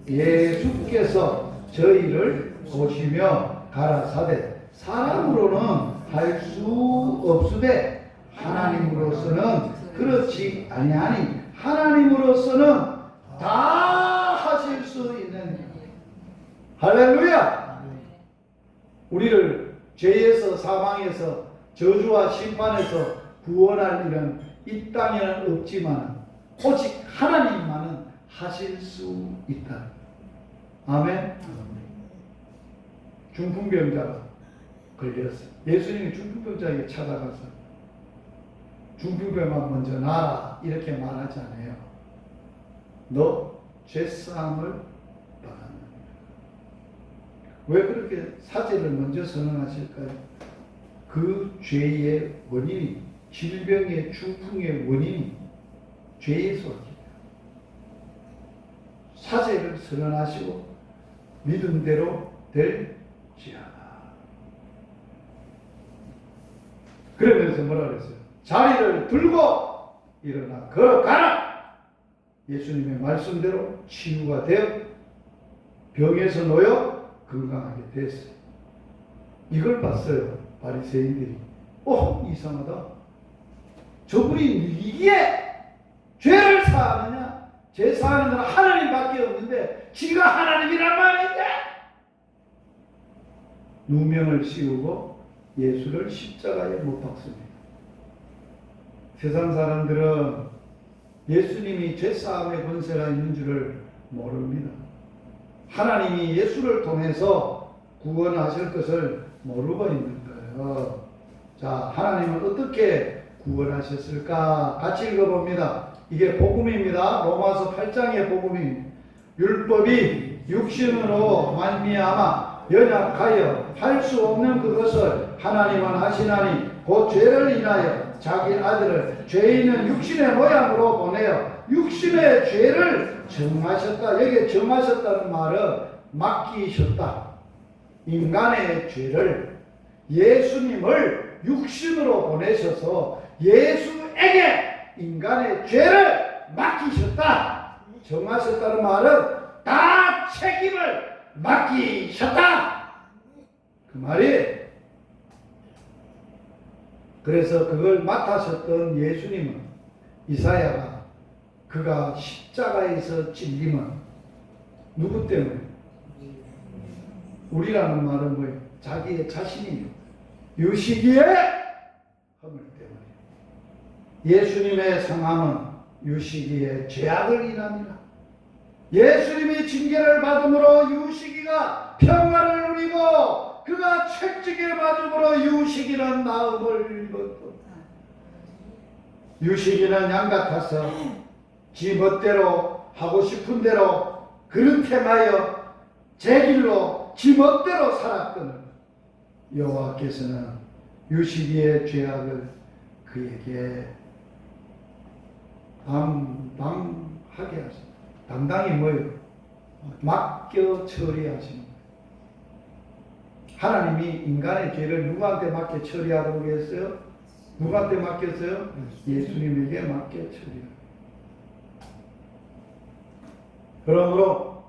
예수께서 저희를 보시며 가라사대 사람으로는 할 수 없으되 하나님으로서는 그렇지 아니하니 하나님으로서는 다 하실 수 있는. 할렐루야. 우리를 죄에서 사망에서 저주와 심판에서 구원할 일은 이 땅에는 없지만 오직 하나님만은 하실 수 있다. 아멘. 중풍병자가 걸렸어요. 예수님이 중풍병자에게 찾아가서 중풍병만 먼저 나라 이렇게 말하지 않아요. 너 죄사함을 받았느니라. 왜 그렇게 사죄를 먼저 선언하실까요? 그 죄의 원인이, 질병의 중풍의 원인이 죄에서 왔기 때문에 사죄를 선언하시고 믿음대로 될지어다. 그러면서 뭐라 그랬어요? 자리를 들고 일어나 걸어가라. 예수님의 말씀대로 치유가 되어 병에서 놓여 건강하게 됐어요. 이걸 봤어요. 바리새인들이. 이상하다. 저분이 이기에 죄를 사하느냐? 죄 사하는 건 하나님밖에 없는데 지가 하나님이란 말인데? 누명을 씌우고 예수를 십자가에 못 박습니다. 세상 사람들은 예수님이 죄사함의 권세가 있는 줄을 모릅니다. 하나님이 예수를 통해서 구원하실 것을 모르고 있는 거예요. 자, 하나님은 어떻게 구원하셨을까? 같이 읽어봅니다. 이게 복음입니다. 로마서 8장의 복음입니다. 율법이 육신으로 말미암아 연약하여 할 수 없는 그것을 하나님은 하시나니 곧 죄를 인하여 자기 아들을 죄 있는 육신의 모양으로 보내어 육신의 죄를 정하셨다. 여기에 정하셨다는 말은 맡기셨다. 인간의 죄를 예수님을 육신으로 보내셔서 예수에게 인간의 죄를 맡기셨다. 정하셨다는 말은 다 책임을 맡기셨다. 그 말이. 그래서 그걸 맡으셨던 예수님은 이사야가 그가 십자가에서 찔림은 누구 때문에? 우리라는 말은 뭐예요? 자기의 자신이요. 유시기의 허물 때문에. 예수님의 상함은 유시기의 죄악을 인합니다. 예수님이 징계를 받음으로 유시기가 평화를 누리고 그가 채찍을 맞음으로 유시기는 나음을 입었고 유시기는 양 같아서 지 멋대로 하고 싶은 대로 그릇 행하여 제 길로 지 멋대로 살았거늘 여호와께서는 유시기의 죄악을 그에게 담당하게 하십니다. 담당이 뭐예요? 맡겨 처리하십니다. 하나님이 인간의 죄를 누구한테 맡겨 처리하도록 했어요? 누구한테 맡겼어요? 예수님에게 맡겨 처리합니다. 그러므로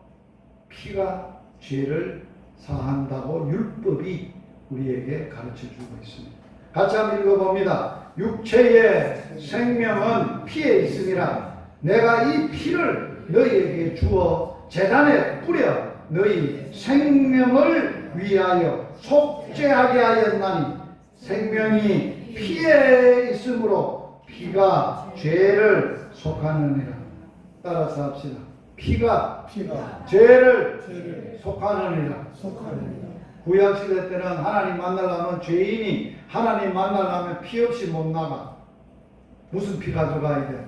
피가 죄를 사한다고 율법이 우리에게 가르쳐주고 있습니다. 같이 한번 읽어봅니다. 육체의 생명은 피에 있음이라 내가 이 피를 너희에게 주어 제단에 뿌려 너희 생명을 위하여 속죄하게 하였나니 생명이 피에 있으므로 피가 죄를 속하느니라. 따라서 합시다. 피가 죄를 속하느니라. 구약시대 때는 하나님 만나려면 죄인이 하나님 만나려면 피 없이 못 나가. 무슨 피 가져가야 돼?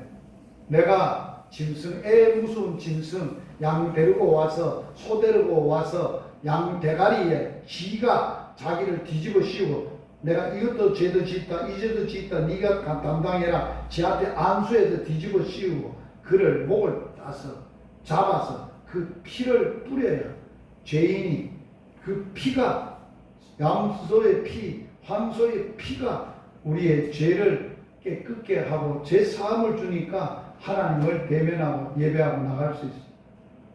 내가 짐승, 무서운 짐승, 양 데리고 와서, 소 데리고 와서 양 대가리에 쥐가 자기를 뒤집어 씌우고 내가 이것도 죄도 짓다, 이 죄도 짓다, 네가 담당해라. 쥐한테 안수해서 뒤집어 씌우고 그를 목을 따서 잡아서 그 피를 뿌려야 죄인이 그 피가 양소의 피, 황소의 피가 우리의 죄를 깨끗게 하고 죄 사함을 주니까 하나님을 대면하고 예배하고 나갈 수 있어요.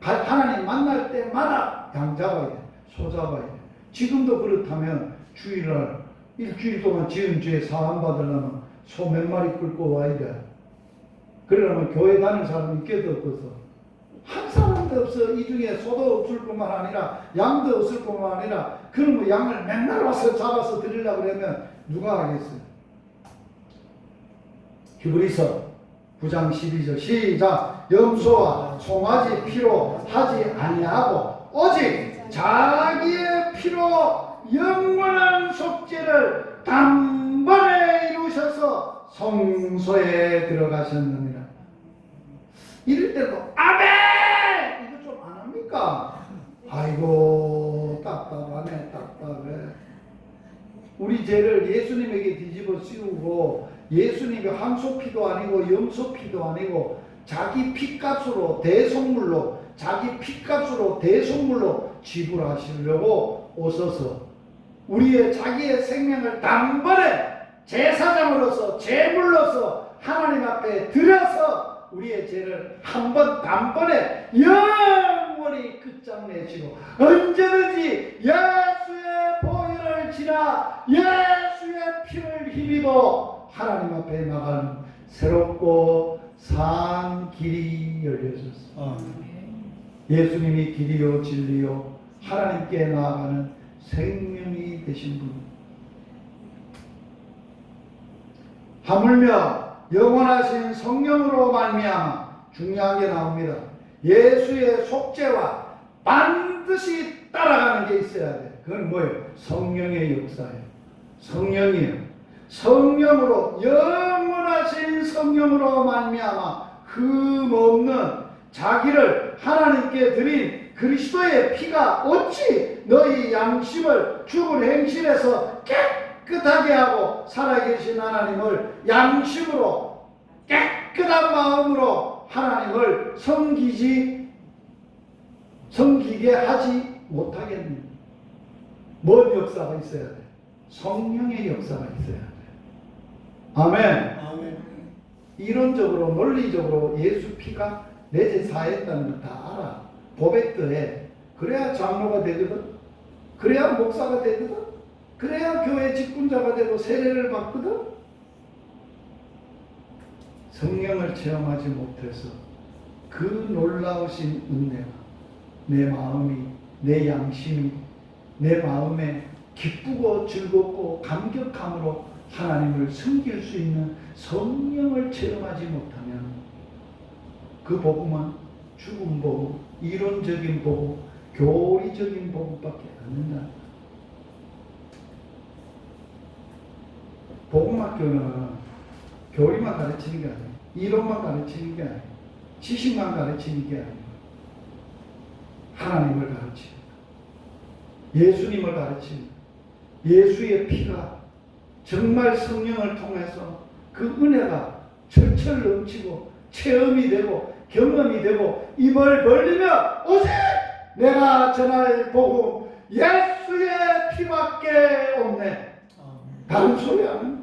하나님 만날 때마다 양 잡아야 돼. 소 잡아야 돼. 지금도 그렇다면 주일날 일주일 동안 지은 죄 사함 받으려면 소 몇 마리 끌고 와야 돼. 그러려면 교회 다니는 사람이 있게도 없어서 한 사람도 없어. 이 중에 소도 없을 뿐만 아니라 양도 없을 뿐만 아니라 그러면 양을 맨날 와서 잡아서 드리려고 그러면 누가 하겠어요? 히브리서 9장 12절 시작. 염소와 송아지 피로 하지 아니하고 오직 자기의 피로 영원한 속죄를 단번에 이루셔서 성소에 들어가셨느니라. 이럴 때도 아멘! 이거 좀 안 합니까? 아이고 답답하네. 우리 죄를 예수님에게 뒤집어 씌우고 예수님이 황소피도 아니고 염소피도 아니고 자기 피값으로 대속물로 자기 피값으로 대속물로 지불하시려고 오셔서 우리의 자기의 생명을 단번에 제사장으로서 제물로서 하나님 앞에 드려서 우리의 죄를 한 번 단번에 영원히 끝장내시고 언제든지 예수의 보혈을 지나 예수의 피를 힘입어 하나님 앞에 나가는 새롭고 산 길이 열려졌어. 예수님이 길이요 진리요 하나님께 나아가는 생명이 되신 분. 하물며 영원하신 성령으로 말미암아 중요한 게 나옵니다. 예수의 속죄와 반드시 따라가는 게 있어야 돼. 그건 뭐예요? 성령의 역사예요. 성령이에요. 성령으로 영원하신 성령으로 말미암아 흠없는 자기를 하나님께 드린 그리스도의 피가 어찌 너희 양심을 죽은 행실에서 깨끗하게 하고 살아계신 하나님을 양심으로 깨끗한 마음으로 하나님을 섬기게 하지 못하겠느냐. 뭔 역사가 있어야 돼? 성령의 역사가 있어야 돼. 아멘. 아멘. 이론적으로 논리적으로 예수 피가 내 죄 사했다는 거 다 알아. 고백도 해. 그래야 장로가 되거든. 그래야 목사가 되거든. 그래야 교회 직분자가 되고 세례를 받거든. 성령을 체험하지 못해서 그 놀라우신 은혜가 내 마음이, 내 양심이, 내 마음에 기쁘고 즐겁고 감격함으로 하나님을 섬길 수 있는 성령을 체험하지 못하면 그 복음은 죽은 복음, 이론적인 복음, 교리적인 복음밖에 안 된다. 복음학교는 교리만 가르치는 게 아니에요. 이론만 가르치는 게 아니에요. 지식만 가르치는 게 아니에요. 하나님을 가르치는, 예수님을 가르치는, 예수의 피가 정말 성령을 통해서 그 은혜가 철철 넘치고 체험이 되고 경험이 되고 입을 벌리며 오직 내가 전할 복음 예수의 피밖에 없네. 다른 소리 안 해.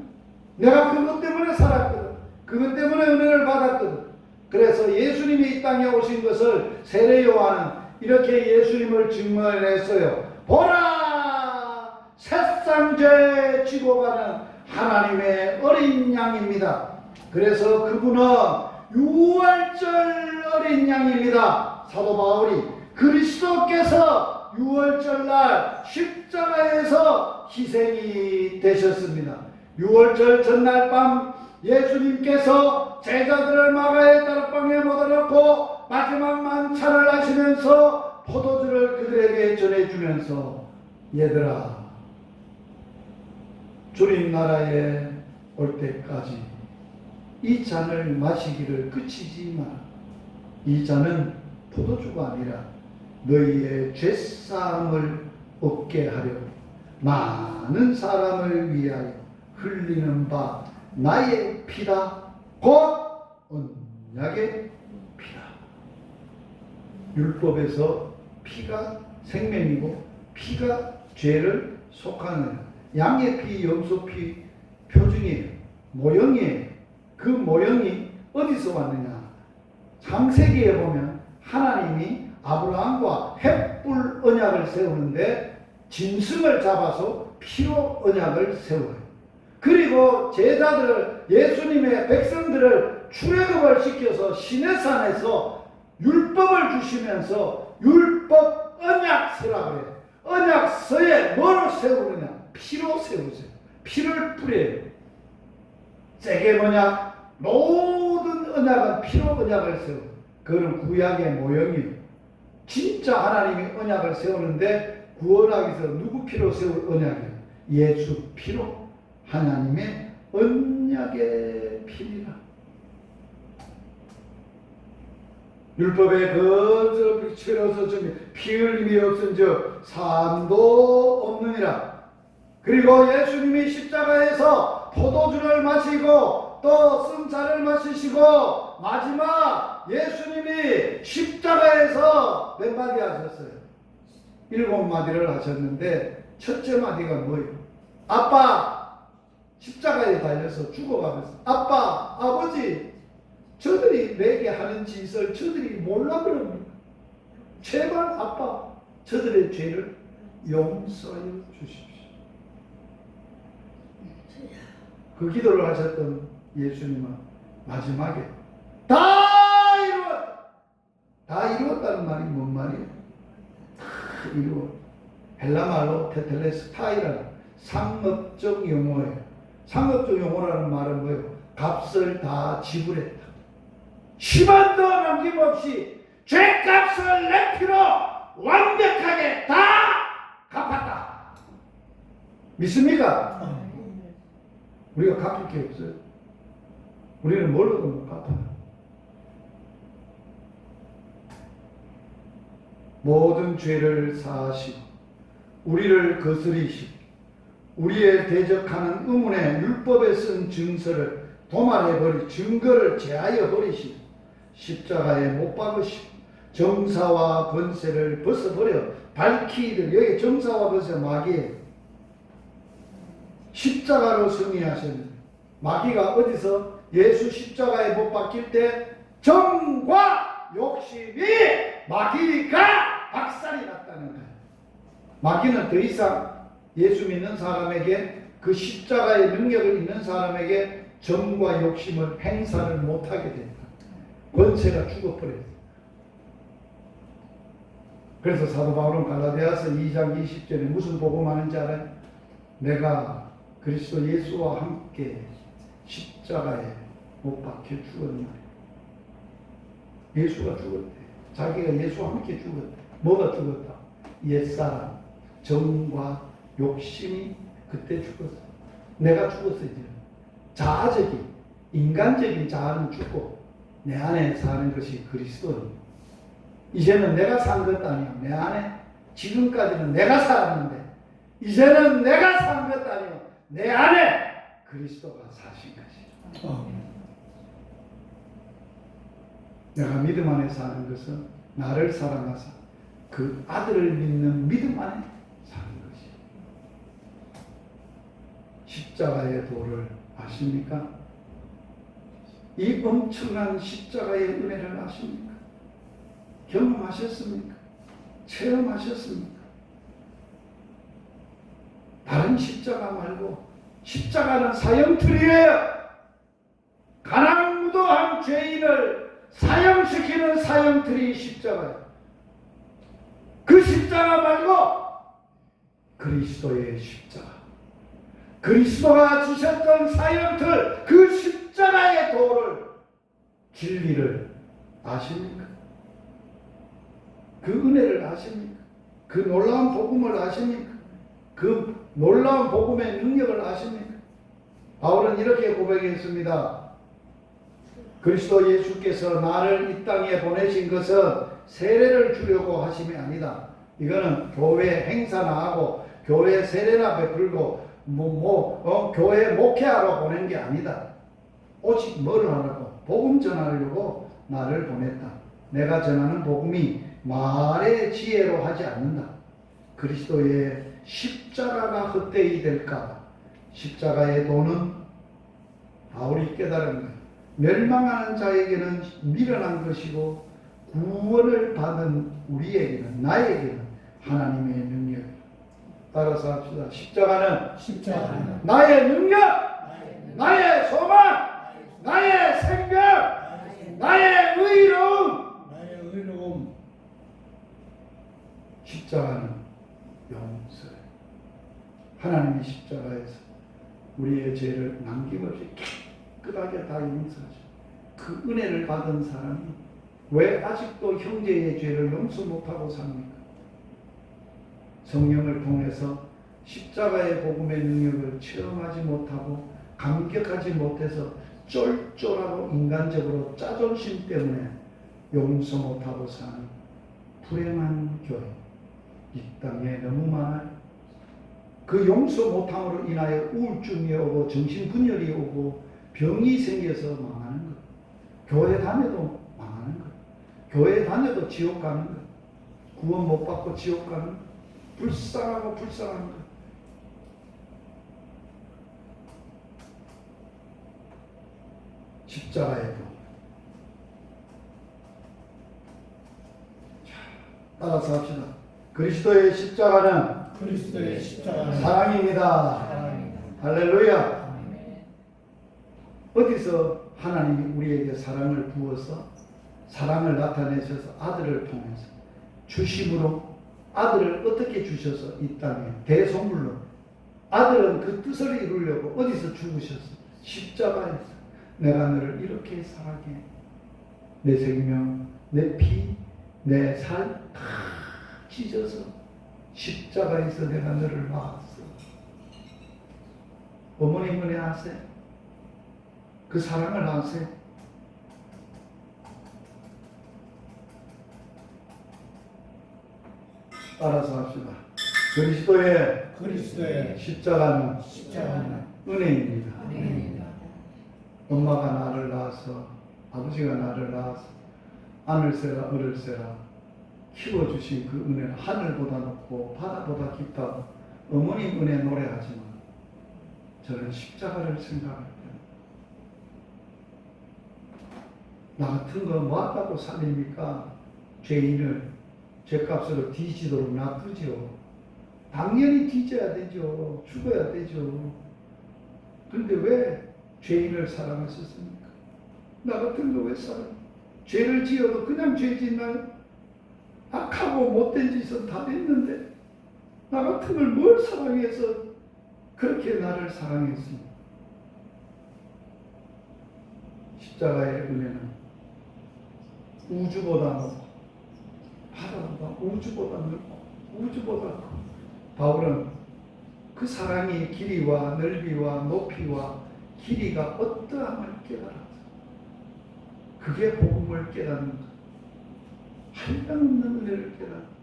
내가 그것 때문에 살았거든. 그것 때문에 은혜를 받았거든. 그래서 예수님이 이 땅에 오신 것을 세례 요한은 이렇게 예수님을 증언했어요. 보라! 세상죄 지고 가는 하나님의 어린 양입니다. 그래서 그분은 유월절 어린 양입니다. 사도 바울이 그리스도께서 유월절날 십자가에서 희생이 되셨습니다. 유월절 전날 밤 예수님께서 제자들을 마가의 다락방에 모아놓고 마지막 만찬을 하시면서 포도주를 그들에게 전해주면서 얘들아, 주님 나라에 올 때까지 이 잔을 마시기를 그치지 마라. 이 잔은 포도주가 아니라 너희의 죄사함을 얻게 하려 많은 사람을 위하여 흘리는 바 나의 피다. 곧 언약의 피다. 율법에서 피가 생명이고 피가 죄를 속하는 양의 피, 염소 피 표준이에요. 모형이에요. 그 모형이 어디서 왔느냐? 창세기에 보면 하나님이 아브라함과 햇불 언약을 세우는데 짐승을 잡아서 피로 언약을 세워요. 그리고 제자들을, 예수님의 백성들을 출애굽을 시켜서 시내산에서 율법을 주시면서 율법 언약서라고 해요. 언약서에 뭐를 세우느냐? 피로 세우세요. 피를 뿌려요. 세계 언약, 모든 언약은 피로 언약을 세워요. 그거는 구약의 모형이에요. 진짜 하나님이 언약을 세우는데 구원하기 위해서 누구 피로 세울 언약이에요? 예수 피로. 하나님의 언약의 피니라. 율법에 그 피로서 피 흘림이 없은즉 사함도 없느니라. 그리고 예수님이 십자가에서 포도주를 마시고 또 쓴 잔을 마시시고 마지막 예수님이 십자가에서 몇 마디 하셨어요? 7마디를 하셨는데 첫째 마디가 뭐예요? 아빠, 십자가에 달려서 죽어가면서 아빠, 아버지, 저들이 내게 하는 짓을 저들이 몰라 그럽니다. 제발 아빠, 저들의 죄를 용서하여 주십시오. 그 기도를 하셨던 예수님은 마지막에 다 이루었다. 다 이루었다는 말이 뭔 말이에요? 다 이루었다. 헬라말로 테텔레스타이라는 상업적 용어예요. 상업적 용어라는 말은 뭐예요? 값을 다 지불했다. 10원도 남김없이 죄값을 내 피로 완벽하게 다 갚았다. 믿습니까? 우리가 갚을 게 없어요. 우리는 뭘로도 못 갚아요. 모든 죄를 사하시고 우리를 거스리시고 우리의 대적하는 의문의 율법에 쓴 증서를 도말해버리 증거를 제하여 버리시고 십자가에 못 박으시고 정사와 권세를 벗어버려 밝히들 여기 정사와 권세 마귀예요. 십자가로 승리하셨는데 마귀가 어디서 예수 십자가에 못 박힐 때 정과 욕심이 마귀가 박살이 났다는 거예요. 마귀는 더 이상 예수 믿는 사람에게 그 십자가의 능력을 있는 사람에게 정과 욕심을 행사를 못하게 된다. 권세가 죽어버렸어요. 그래서 사도 바울은 갈라디아서 2장 20절에 무슨 복음하는지 알아요? 내가 그리스도 예수와 함께 십자가에 못 박혀 죽었나. 예수가 죽었대. 자기가 예수와 함께 죽었대. 뭐가 죽었다? 옛사람, 정과 욕심이 그때 죽었어. 내가 죽었어. 이제 자아적인 인간적인 자아는 죽고 내 안에 사는 것이 그리스도입니다. 이제는 내가 산 것도 아니야. 내 안에 지금까지는 내가 살았는데 이제는 내가 산 것도 아니야. 내 안에 그리스도가 사신 것이야. 내가 믿음 안에 사는 것은 나를 사랑하사 그 아들을 믿는 믿음 안에 사는 것이야. 십자가의 도를 아십니까? 이 엄청난 십자가의 은혜를 아십니까? 경험하셨습니까? 체험하셨습니까? 다른 십자가 말고 십자가는 사형틀이에요. 가난무도한 죄인을 사형시키는 사형틀이 십자가예요. 그 십자가 말고 그리스도의 십자가, 그리스도가 주셨던 사형틀, 그 십자가의 도를, 진리를 아십니까? 그 은혜를 아십니까? 그 놀라운 복음을 아십니까? 그 놀라운 복음의 능력을 아십니까? 바울은 이렇게 고백했습니다. 그리스도 예수께서 나를 이 땅에 보내신 것은 세례를 주려고 하심이 아니다. 이거는 교회 행사나 하고 교회 세례나 베풀고 교회 목회하러 보낸 게 아니다. 오직 뭐를 하라고? 복음 전하려고 나를 보냈다. 내가 전하는 복음이 말의 지혜로 하지 않는다. 그리스도의 십자가가 헛되이 될까? 십자가의 도는 바울이 깨달은 거예요. 멸망하는 자에게는 미련한 것이고 구원을 받은 우리에게는, 나에게는 하나님의 능력이다. 따라서 합시다. 십자가는 나의 능력, 나의 소망, 나의 생명, 나의 의로움. 십자가는 용서예요. 하나님이 십자가에서 우리의 죄를 남김없이 깨끗하게 다 용서하시고 그 은혜를 받은 사람이 왜 아직도 형제의 죄를 용서 못하고 삽니까? 성령을 통해서 십자가의 복음의 능력을 체험하지 못하고 감격하지 못해서 쫄쫄하고 인간적으로 자존심 때문에 용서 못하고 사는 불행한 교회, 이 땅에 너무 많아요. 그 용서 못함으로 인하여 우울증이 오고 정신분열이 오고 병이 생겨서 망하는 것. 교회 다녀도 망하는 것. 교회 다녀도 지옥 가는 것. 구원 못 받고 지옥 가는 것. 불쌍한 것. 십자가의 도. 따라서 합시다. 그리스도의 십자가는 사랑입니다. 할렐루야. 어디서 하나님이 우리에게 사랑을 부어서 사랑을 나타내셔서 아들을 통해서 주심으로 아들을 어떻게 주셔서 이 땅에 대속물로 아들은 그 뜻을 이루려고 어디서 죽으셨어? 십자가에서. 내가 너를 이렇게 사랑해. 내 생명, 내 피, 내 살 다 찢어서 십자가에서 내가 너를 낳았어. 어머님 은혜 아세요? 그 사랑을 아세요? 따라서 합시다. 그리스도의 십자가는 은혜입니다. 엄마가 나를 낳아서, 아버지가 나를 낳아서 아늘새라 어를새라 키워주신 그 은혜는 하늘보다 높고 바다보다 깊다고 어머님 은혜 노래하지만 저는 십자가를 생각할 때 나 같은 거 뭐 한다고 살립니까? 죄인을 죄값으로 뒤지도록 놔두죠. 당연히 뒤져야 되죠. 죽어야 되죠. 그런데 왜 죄인을 사랑하셨습니까? 나 같은 거 왜 사랑해? 죄를 지어도 그냥 죄 짓나요? 악하고 못된 짓은 다 됐는데 나 같은 걸 뭘 사랑해서 그렇게 나를 사랑했습니까? 십자가의 은혜는 우주보다 높고 바다보다 우주보다 넓고 우주보다 크고 바울은 그 사랑의 길이와 넓이와 높이와 길이가 어떠함을 깨달았어. 그게 복음을 깨닫는 것. 한량없는 은혜를 깨닫는 것.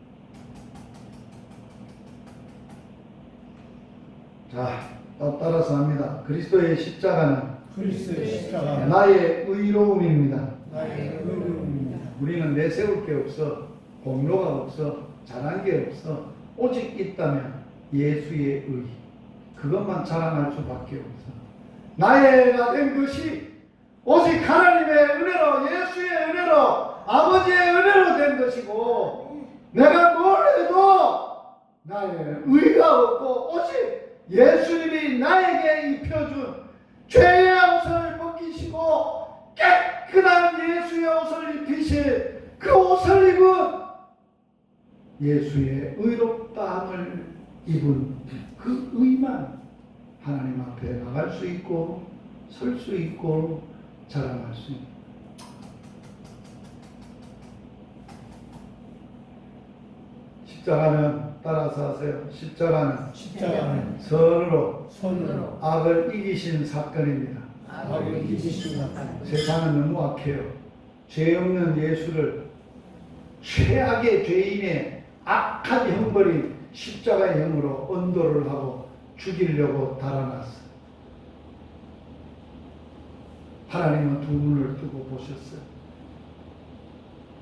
자, 따라서 합니다. 그리스도의 십자가는 나의 의로움입니다. 우리는 내세울 게 없어. 공로가 없어. 잘한 게 없어. 오직 있다면 예수의 의. 그것만 자랑할 수밖에 없어. 나의가 된 것이 오직 하나님의 은혜로, 예수의 은혜로, 아버지의 은혜로 된 것이고, 내가 뭘 해도 나의 의가 없고 오직 예수님이 나에게 입혀준 죄의 옷을 벗기시고 깨끗한 예수의 옷을 입히실 그 옷을 입은 예수의 의롭다함을 입은 그 의만 하나님 앞에 나갈 수 있고 설 수 있고 자랑할 수 있는. 십자가는 따라서 하세요. 십자가는 선으로 악을 이기신 사건입니다. 세상은 너무 악해요. 죄 없는 예수를 최악의 죄인의 악한 형벌인 십자가의 형으로 언도를 하고 죽이려고 달아났어요. 하나님은 두 눈을 뜨고 보셨어요.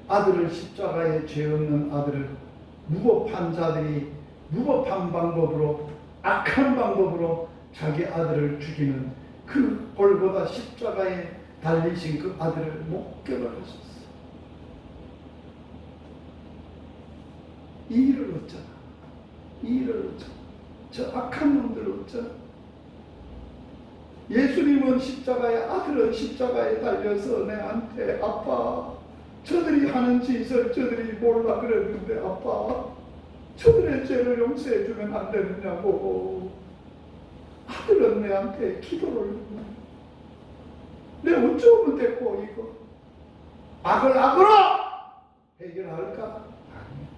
아들을 십자가에 죄 없는 아들을 무법한 자들이 무법한 방법으로 악한 방법으로 자기 아들을 죽이는 그 골고다 십자가에 달리신 그 아들을 목격을 하셨어요. 이 일을 어쩌나? 이 일을 어쩌나? 저 악한 놈들 어쩌나? 예수님은 십자가에, 아들은 십자가에 달려서 내한테 아빠 저들이 하는 짓을 저들이 몰라 그랬는데 아빠 저들의 죄를 용서해 주면 안 되느냐고. 아들은 내한테 기도를 했는데 내 어쩌면 됐고 이거 악을 악으로 해결할까? 아니요.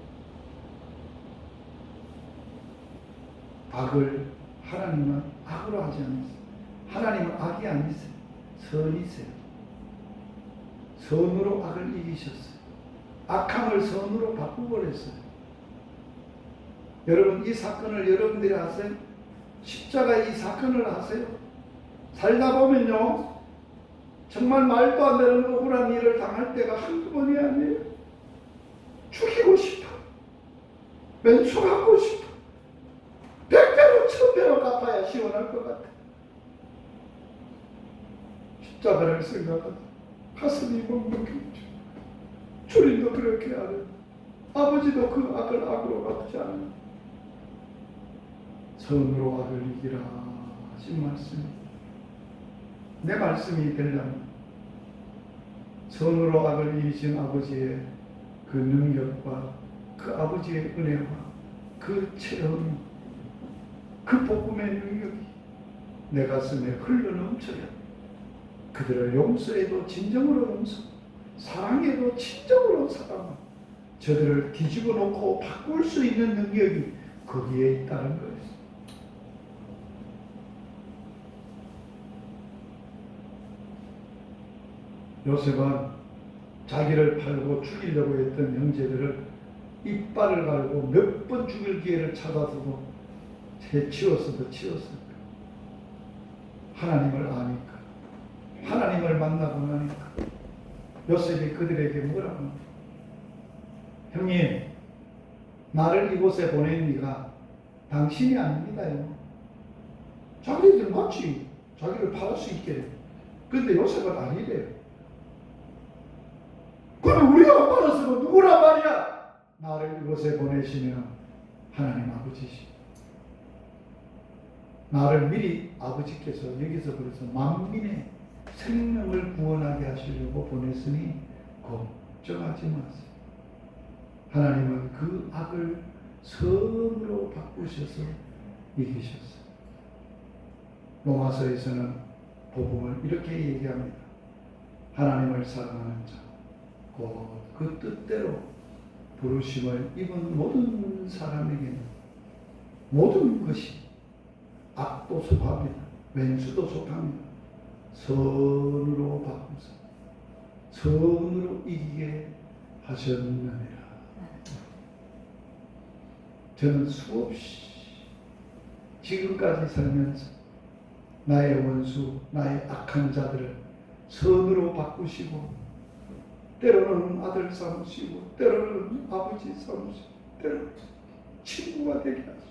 악을 하나님은 악으로 하지 않으세요. 하나님은 악이 아니세요. 선이세요. 선으로 악을 이기셨어요. 악함을 선으로 바꾸버렸어요. 여러분 이 사건을 여러분들이 아세요? 십자가 이 사건을 아세요? 살다 보면요 정말 말도 안 되는 억울한 일을 당할 때가 한두 번이 아니에요. 죽이고 싶어. 맨수갖고 싶어. 100배로 1000배로 갚아야 시원할 것 같아. 십자가를 생각하다 가슴이 먹먹해져. 주님도 그렇게 하네. 아버지도 그 악을 악으로 갚지 않아요. 선으로 악을 이기라 하신 말씀이 내 말씀이 되려면 선으로 악을 이기신 아버지의 그 능력과 그 아버지의 은혜와 그 체험, 그 복음의 능력이 내 가슴에 흘러넘쳐야 그들을 용서해도 진정으로 용서, 사랑해도 진정으로 사랑하고 저들을 뒤집어 놓고 바꿀 수 있는 능력이 거기에 있다는 거예요. 요셉은 자기를 팔고 죽이려고 했던 형제들을 이빨을 갈고 몇 번 죽일 기회를 찾아서도 해치웠어도 치웠을 거예요. 하나님을 아니까, 하나님을 만나고 나니까 요셉이 그들에게 뭐라고 합니까? 형님, 나를 이곳에 보낸 이가 당신이 아닙니다요. 자기들 맞지, 자기를 팔을 수 있게. 근데 요셉은 아니래요. 그럼 우리가 팔았으면 누구란 말이야? 나를 이곳에 보내시면 하나님 아버지시. 나를 미리 아버지께서 여기서 그래서 만민의 생명을 구원하게 하시려고 보냈으니 걱정하지 마세요. 하나님은 그 악을 선으로 바꾸셔서 이기셨어요. 로마서에서는 복음을 이렇게 얘기합니다. 하나님을 사랑하는 자, 곧 그 뜻대로 부르심을 입은 모든 사람에게는 모든 것이 악도 속합니다. 왼수도 속합니다. 선으로 바꾸사 선으로 이기게 하셨느니라. 저는 수없이 지금까지 살면서 나의 원수, 나의 악한 자들을 선으로 바꾸시고 때로는 아들 삼으시고 때로는 아버지 삼으시고 때로는 친구가 되게 하시고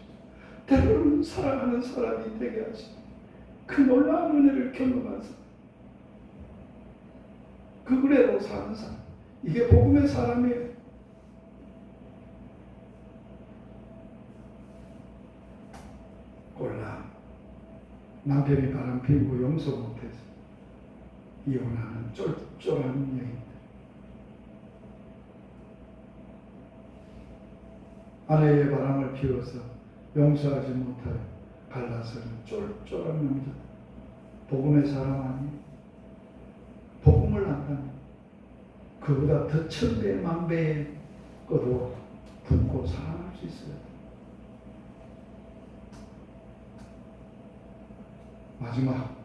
때로는 사랑하는 사람이 되게 하시고 그 놀라운 은혜를 경험한 사람, 그 은혜로 사는 사람, 이게 복음의 사람이에요. 꼴랑 남편이 바람 피우고 용서 못해서 이혼하는 쫄쫄한 여인들, 아내의 바람을 피워서 용서하지 못하여 갈라서는 쫄쫄한 남자, 복음의 사람 아니에요. 복음을 안다면 그보다 더 천배 만배의 것도 품고 사랑할 수 있어요. 마지막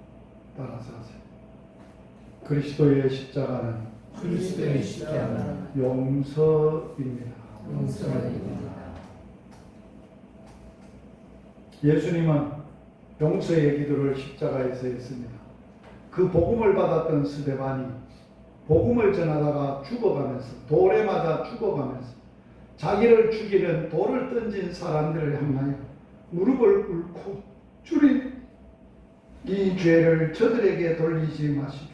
따라서 하세요. 그리스도의 십자가는 용서입니다. 예수님은 용서의 기도를 십자가에서 했습니다. 그 복음을 받았던 스데반이 복음을 전하다가 죽어가면서, 돌에 맞아 죽어가면서 자기를 죽이는 돌을 던진 사람들을 향하여 무릎을 꿇고 주님, 이 죄를 저들에게 돌리지 마십시오.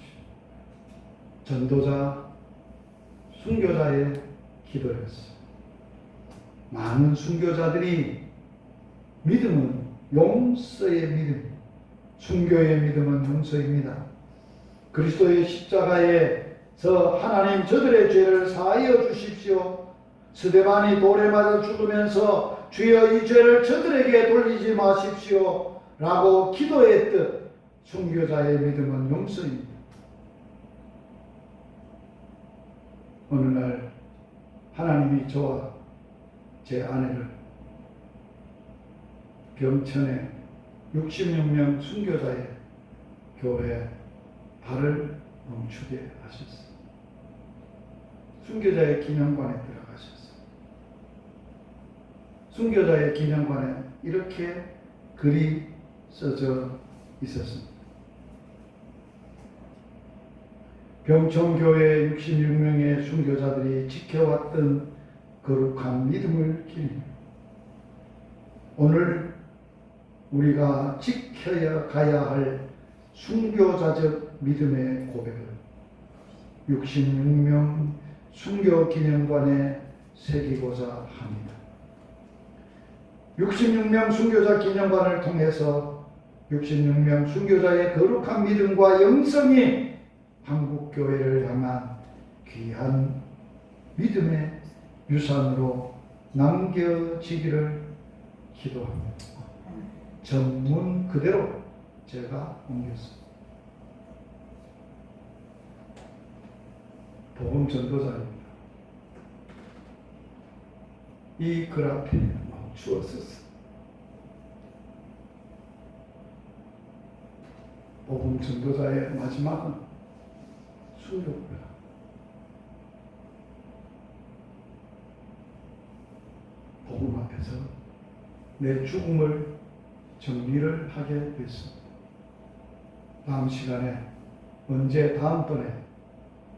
전도자, 순교자의 기도였어요. 많은 순교자들이 믿음은 용서의 믿음, 순교의 믿음은 용서입니다. 그리스도의 십자가에서 하나님 저들의 죄를 사하여 주십시오. 스데반이 돌에 맞아 죽으면서 주여 이 죄를 저들에게 돌리지 마십시오 라고 기도했듯 순교자의 믿음은 용서입니다. 어느 날 하나님이 저와 제 아내를 병천에 66명 순교자의 교회에 발을 멈추게 하셨어요. 순교자의 기념관에 들어가셨어요. 순교자의 기념관에 이렇게 글이 써져 있었습니다. 병천교회 66명의 순교자들이 지켜왔던 거룩한 믿음을 기립니다. 오늘 우리가 지켜야 가야 할 순교자적 믿음의 고백을 66명 순교 기념관에 새기고자 합니다. 66명 순교자 기념관을 통해서 66명 순교자의 거룩한 믿음과 영성이 한국 교회를 향한 귀한 믿음의 유산으로 남겨지기를 기도합니다. 전문 그대로 제가 옮겼습니다. 복음 전도자입니다. 이 글 앞에 멈추었었어. 복음 전도자의 마지막은 수요구나. 복음 앞에서 내 죽음을 정리를 하게 됐습니다. 다음 시간에 언제 다음번에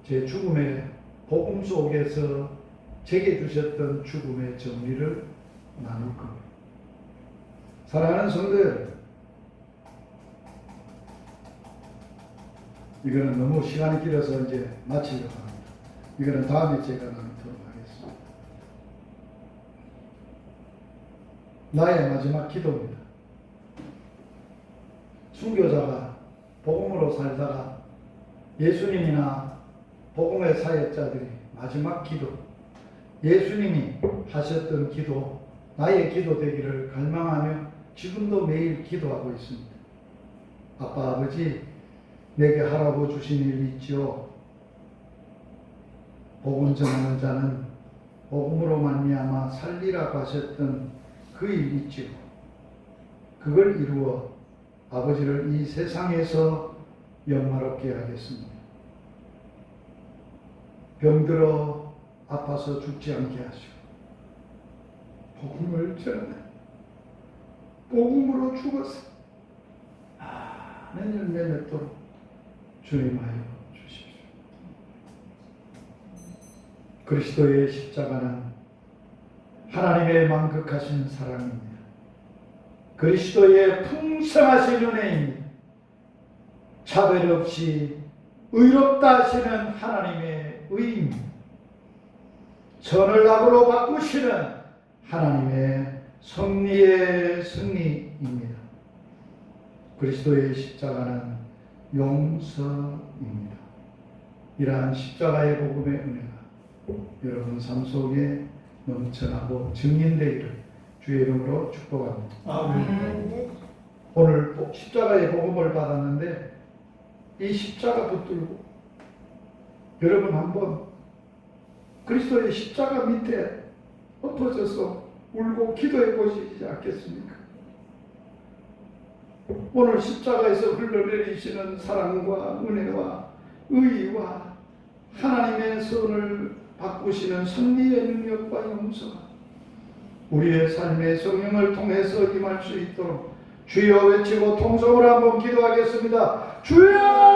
제 죽음의 복음 속에서 제게 주셨던 죽음의 정리를 나눌 겁니다. 사랑하는 성도 여러분, 이거는 너무 시간이 길어서 이제 마치려고 합니다. 이거는 다음에 제가 나누도록 하겠습니다. 나의 마지막 기도입니다. 순교자가 복음으로 살다가 예수님이나 복음의 사역자들이 마지막 기도, 예수님이 하셨던 기도, 나의 기도 되기를 갈망하며 지금도 매일 기도하고 있습니다. 아빠, 아버지, 내게 하라고 주신 일 있지요. 복음 전하는 자는 복음으로 말미암아 살리라고 하셨던 그 일 있지요. 그걸 이루어 아버지를 이 세상에서 영화롭게 하겠습니다. 병들어 아파서 죽지 않게 하시고 복음을 전하네. 복음으로 죽어서 많은 열매 맺도록 주님하여 주십시오. 그리스도의 십자가는 하나님의 만극하신 사랑입니다. 그리스도의 풍성하신 은혜입니다. 차별 없이 의롭다 하시는 하나님의 의입니다. 선을 악으로 바꾸시는 하나님의 섭리의 승리입니다. 그리스도의 십자가는 용서입니다. 이러한 십자가의 복음의 은혜가 여러분 삶 속에 넘쳐나고 증인되기를 주의 이름으로 축복합니다. 아멘. 오늘 십자가의 복음을 받았는데 이 십자가 붙들고 여러분 한번 그리스도의 십자가 밑에 엎어져서 울고 기도해 보시지 않겠습니까? 오늘 십자가에서 흘러내리시는 사랑과 은혜와 의와 하나님의 선을 바꾸시는 섭리의 능력과 용서가 우리의 삶의 성령을 통해서 임할 수 있도록 주여 외치고 통성으로 한번 기도하겠습니다. 주여!